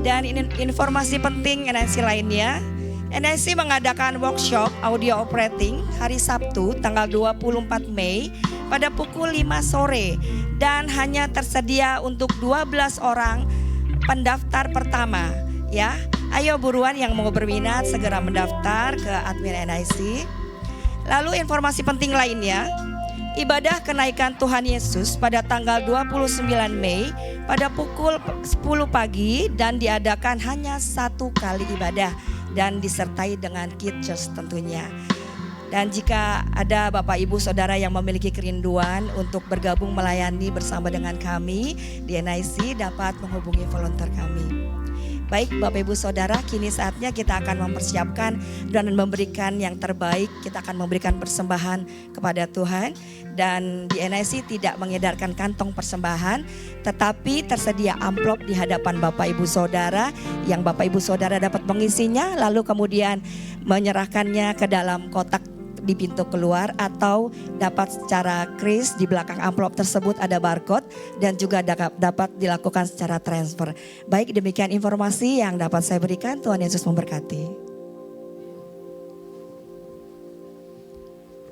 [SPEAKER 1] Dan informasi penting NIC lainnya, NIC mengadakan workshop audio operating hari Sabtu tanggal 24 Mei pada pukul 5 sore dan hanya tersedia untuk 12 orang pendaftar pertama. Ya, ayo buruan yang mau berminat segera mendaftar ke admin NIC. Lalu informasi penting lainnya, ibadah kenaikan Tuhan Yesus pada tanggal 29 Mei pada pukul 10 pagi dan diadakan hanya 1 kali ibadah dan disertai dengan Kids Church tentunya. Dan jika ada Bapak Ibu Saudara yang memiliki kerinduan untuk bergabung melayani bersama dengan kami di NIC, dapat menghubungi volunteer kami. Baik Bapak Ibu Saudara, kini saatnya kita akan mempersiapkan dan memberikan yang terbaik. Kita akan memberikan persembahan kepada Tuhan. Dan di NIC tidak mengedarkan kantong persembahan, tetapi tersedia amplop di hadapan Bapak Ibu Saudara yang Bapak Ibu Saudara dapat mengisinya lalu kemudian menyerahkannya ke dalam kotak di pintu keluar, atau dapat secara kris di belakang amplop tersebut ada barcode dan juga dapat dilakukan secara transfer. Baik, demikian informasi yang dapat saya berikan. Tuhan Yesus memberkati.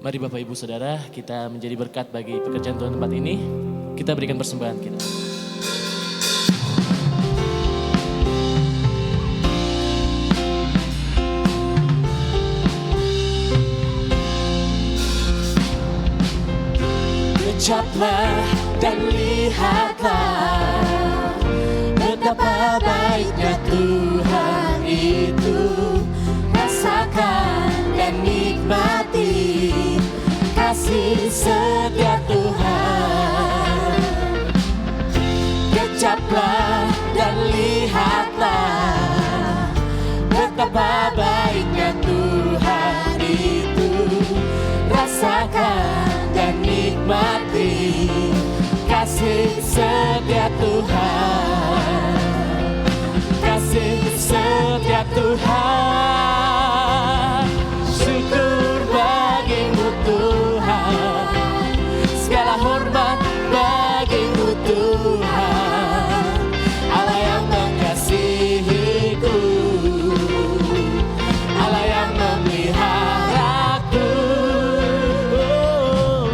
[SPEAKER 2] Mari Bapak Ibu Saudara, kita menjadi berkat bagi pekerjaan Tuhan tempat ini. Kita berikan persembahan kita.
[SPEAKER 3] Ucaplah dan lihatlah betapa baiknya Tuhan itu. Rasakan dan nikmati kasih setia Tuhan. Ucaplah dan lihatlah betapa baiknya Tuhan itu. Rasakan dan nikmati kasih setia Tuhan. Kasih setia Tuhan. Syukur bagimu Tuhan. Segala hormat bagimu Tuhan. Allah yang mengasihiku, Allah yang memeliharaku.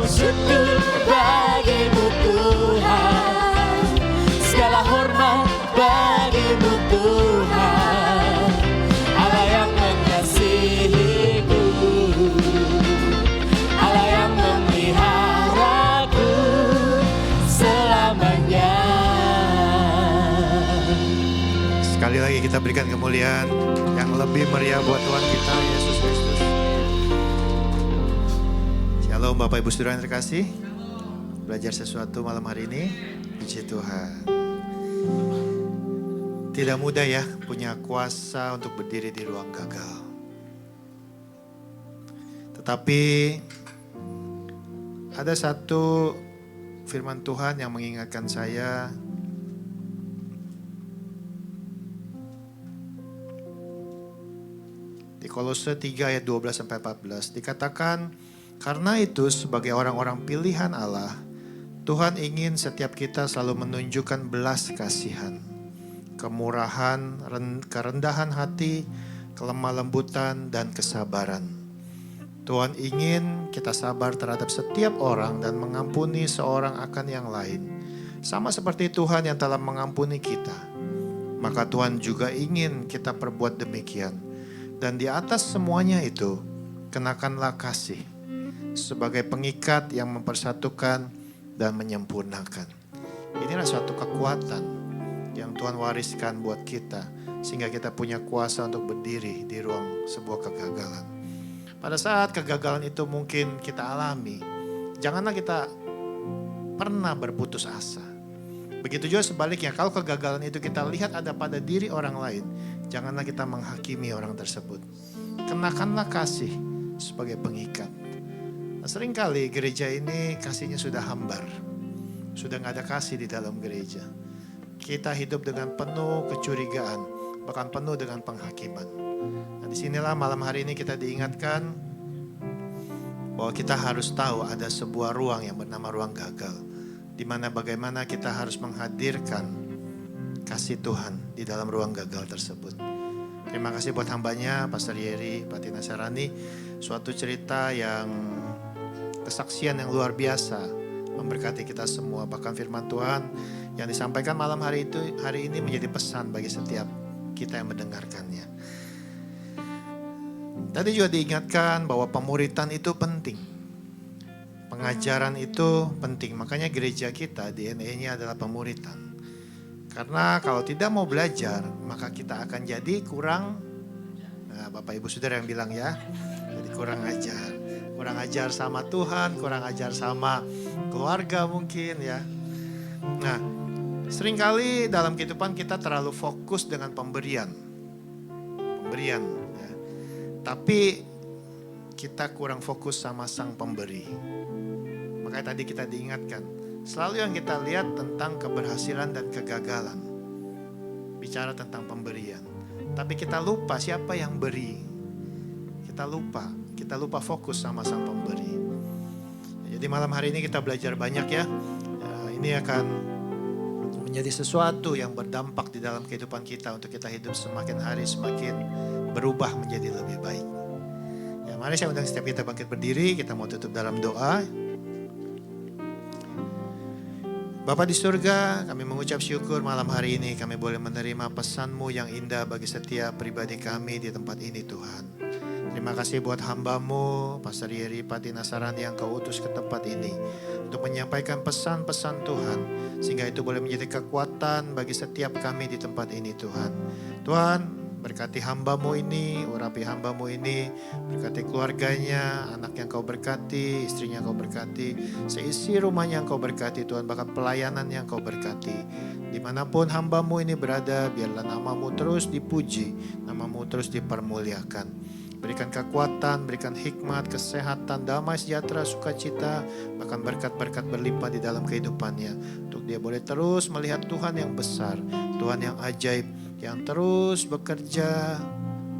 [SPEAKER 3] Syukur bagimu Tuhan. Segala hormat bagimu Tuhan. Allah yang mengasihiku, Allah yang memeliharaku selamanya.
[SPEAKER 7] Sekali lagi kita berikan kemuliaan yang lebih meriah buat Tuhan kita, Yesus Kristus. Shalom Bapak Ibu Saudara yang terkasih. Belajar sesuatu malam hari ini, puji Tuhan. Tidak mudah ya punya kuasa untuk berdiri di ruang gagal. Tetapi ada satu firman Tuhan yang mengingatkan saya. Di Kolose 3 ayat 12-14 dikatakan, karena itu sebagai orang-orang pilihan Allah, Tuhan ingin setiap kita selalu menunjukkan belas kasihan, kemurahan, kerendahan hati, kelemah lembutan, dan kesabaran. Tuhan ingin kita sabar terhadap setiap orang dan mengampuni seorang akan yang lain. Sama seperti Tuhan yang telah mengampuni kita. Maka Tuhan juga ingin kita perbuat demikian. Dan di atas semuanya itu, kenakanlah kasih sebagai pengikat yang mempersatukan dan menyempurnakan. Inilah suatu kekuatan yang Tuhan wariskan buat kita, sehingga kita punya kuasa untuk berdiri di ruang sebuah kegagalan. Pada saat kegagalan itu mungkin kita alami, janganlah kita pernah berputus asa. Begitu juga sebaliknya, kalau kegagalan itu kita lihat ada pada diri orang lain, janganlah kita menghakimi orang tersebut. Kenakanlah kasih sebagai pengikat. Nah, seringkali gereja ini kasihnya sudah hambar. Sudah gak ada kasih di dalam gereja. Kita hidup dengan penuh kecurigaan, bahkan penuh dengan penghakiman. Nah, disinilah malam hari ini kita diingatkan bahwa kita harus tahu ada sebuah ruang yang bernama ruang gagal. Di mana bagaimana kita harus menghadirkan kasih Tuhan di dalam ruang gagal tersebut. Terima kasih buat hambanya, Pastor Yeri, Pak Tina Sarani. Suatu cerita yang kesaksian yang luar biasa memberkati kita semua. Bahkan firman Tuhan yang disampaikan malam hari ini menjadi pesan bagi setiap kita yang mendengarkannya. Tadi juga diingatkan bahwa pemuritan itu penting. Pengajaran itu penting, makanya gereja kita DNA-nya adalah pemuritan. Karena kalau tidak mau belajar, maka kita akan jadi kurang, nah Bapak Ibu Saudara yang bilang ya, jadi kurang ajar. Kurang ajar sama Tuhan, kurang ajar sama keluarga mungkin ya. Nah, seringkali dalam kehidupan kita terlalu fokus dengan pemberian. Pemberian ya. Tapi kita kurang fokus sama sang pemberi. Makanya tadi kita diingatkan, selalu yang kita lihat tentang keberhasilan dan kegagalan. Bicara tentang pemberian. Tapi kita lupa siapa yang beri. Kita lupa fokus sama sang pemberi. Jadi malam hari ini kita belajar banyak ya. Ini akan menjadi sesuatu yang berdampak di dalam kehidupan kita untuk kita hidup semakin hari semakin berubah menjadi lebih baik. Ya, mari saya undang setiap kita bangkit berdiri, kita mau tutup dalam doa. Bapa di surga, kami mengucap syukur malam hari ini kami boleh menerima pesan-Mu yang indah bagi setiap pribadi kami di tempat ini Tuhan. Terima kasih buat hamba-Mu, Pastor Yeri Pati Nasarani yang Kau utus ke tempat ini untuk menyampaikan pesan-pesan Tuhan, sehingga itu boleh menjadi kekuatan bagi setiap kami di tempat ini Tuhan. Tuhan, berkati hamba-Mu ini, urapi hamba-Mu ini, berkati keluarganya, anak yang Kau berkati, istrinya Kau berkati, seisi rumahnya yang Kau berkati Tuhan, bahkan pelayanan yang Kau berkati. Dimanapun hamba-Mu ini berada, biarlah nama-Mu terus dipuji, nama-Mu terus dipermuliakan. Berikan kekuatan, berikan hikmat, kesehatan, damai sejahtera, sukacita, bahkan berkat-berkat berlimpah di dalam kehidupannya. Untuk dia boleh terus melihat Tuhan yang besar, Tuhan yang ajaib, yang terus bekerja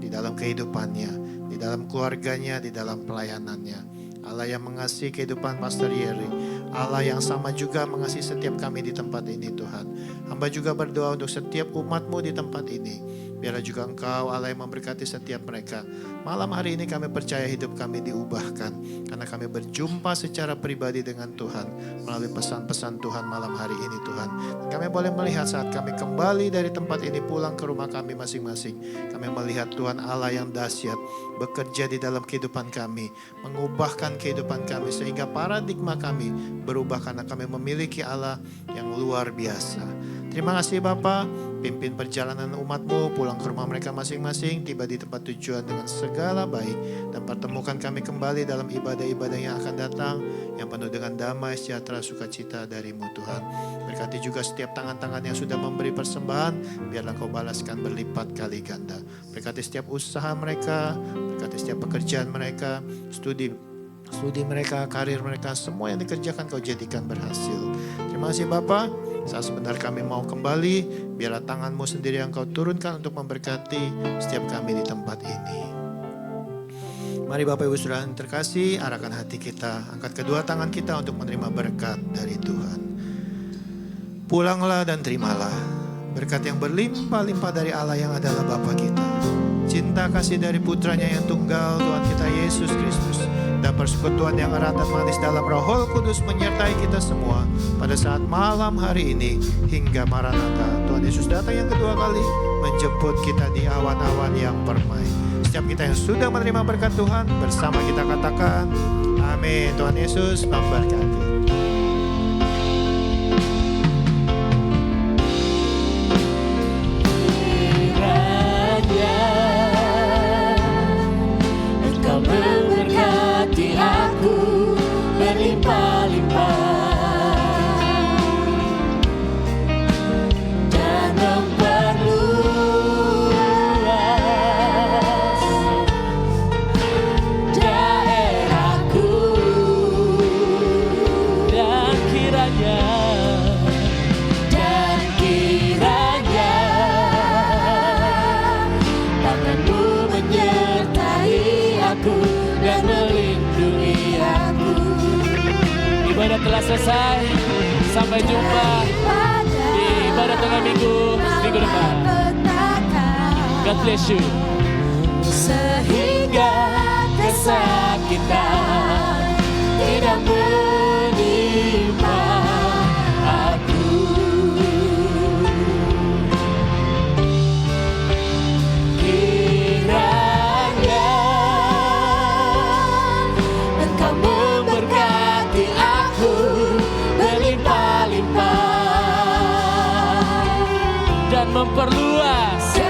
[SPEAKER 7] di dalam kehidupannya, di dalam keluarganya, di dalam pelayanannya. Allah yang mengasihi kehidupan Pastor Yeri, Allah yang sama juga mengasihi setiap kami di tempat ini Tuhan. Hamba juga berdoa untuk setiap umat-Mu di tempat ini. Biarlah juga Engkau Allah yang memberkati setiap mereka. Malam hari ini kami percaya hidup kami diubahkan, karena kami berjumpa secara pribadi dengan Tuhan melalui pesan-pesan Tuhan malam hari ini Tuhan. Dan kami boleh melihat saat kami kembali dari tempat ini pulang ke rumah kami masing-masing. Kami melihat Tuhan Allah yang dahsyat bekerja di dalam kehidupan kami, mengubahkan kehidupan kami sehingga paradigma kami berubah karena kami memiliki Allah yang luar biasa. Terima kasih Bapa, pimpin perjalanan umat-Mu pulang ke rumah mereka masing-masing, tiba di tempat tujuan dengan segala baik, dan pertemukan kami kembali dalam ibadah-ibadah yang akan datang, yang penuh dengan damai, sejahtera, sukacita dari-Mu Tuhan. Berkati juga setiap tangan-tangan yang sudah memberi persembahan, biarlah Kau balaskan berlipat kali ganda. Berkati setiap usaha mereka, berkati setiap pekerjaan mereka, studi mereka, karir mereka, semua yang dikerjakan Kau jadikan berhasil. Terima kasih Bapa. Saat sebentar kami mau kembali, biarlah tangan-Mu sendiri yang Kau turunkan untuk memberkati setiap kami di tempat ini. Mari Bapak Ibu Saudara yang terkasih, arahkan hati kita, angkat kedua tangan kita untuk menerima berkat dari Tuhan. Pulanglah dan terimalah berkat yang berlimpah-limpah dari Allah yang adalah Bapa kita. Cinta kasih dari putranya yang tunggal, Tuhan kita Yesus Kristus, dan persekutuan yang erat dan manis dalam Roh Kudus menyertai kita semua pada saat malam hari ini hingga Maranatha. Tuhan Yesus datang yang kedua kali menjemput kita di awan-awan yang permai. Setiap kita yang sudah menerima berkat Tuhan, bersama kita katakan amin. Tuhan Yesus memberkati.
[SPEAKER 2] Ibadah telah selesai. Sampai jumpa di ibadah tengah minggu depan. God bless you.
[SPEAKER 3] Sehingga kesakitan tidak menimpa aku. Kiranya Engkau memberkati
[SPEAKER 2] perluas.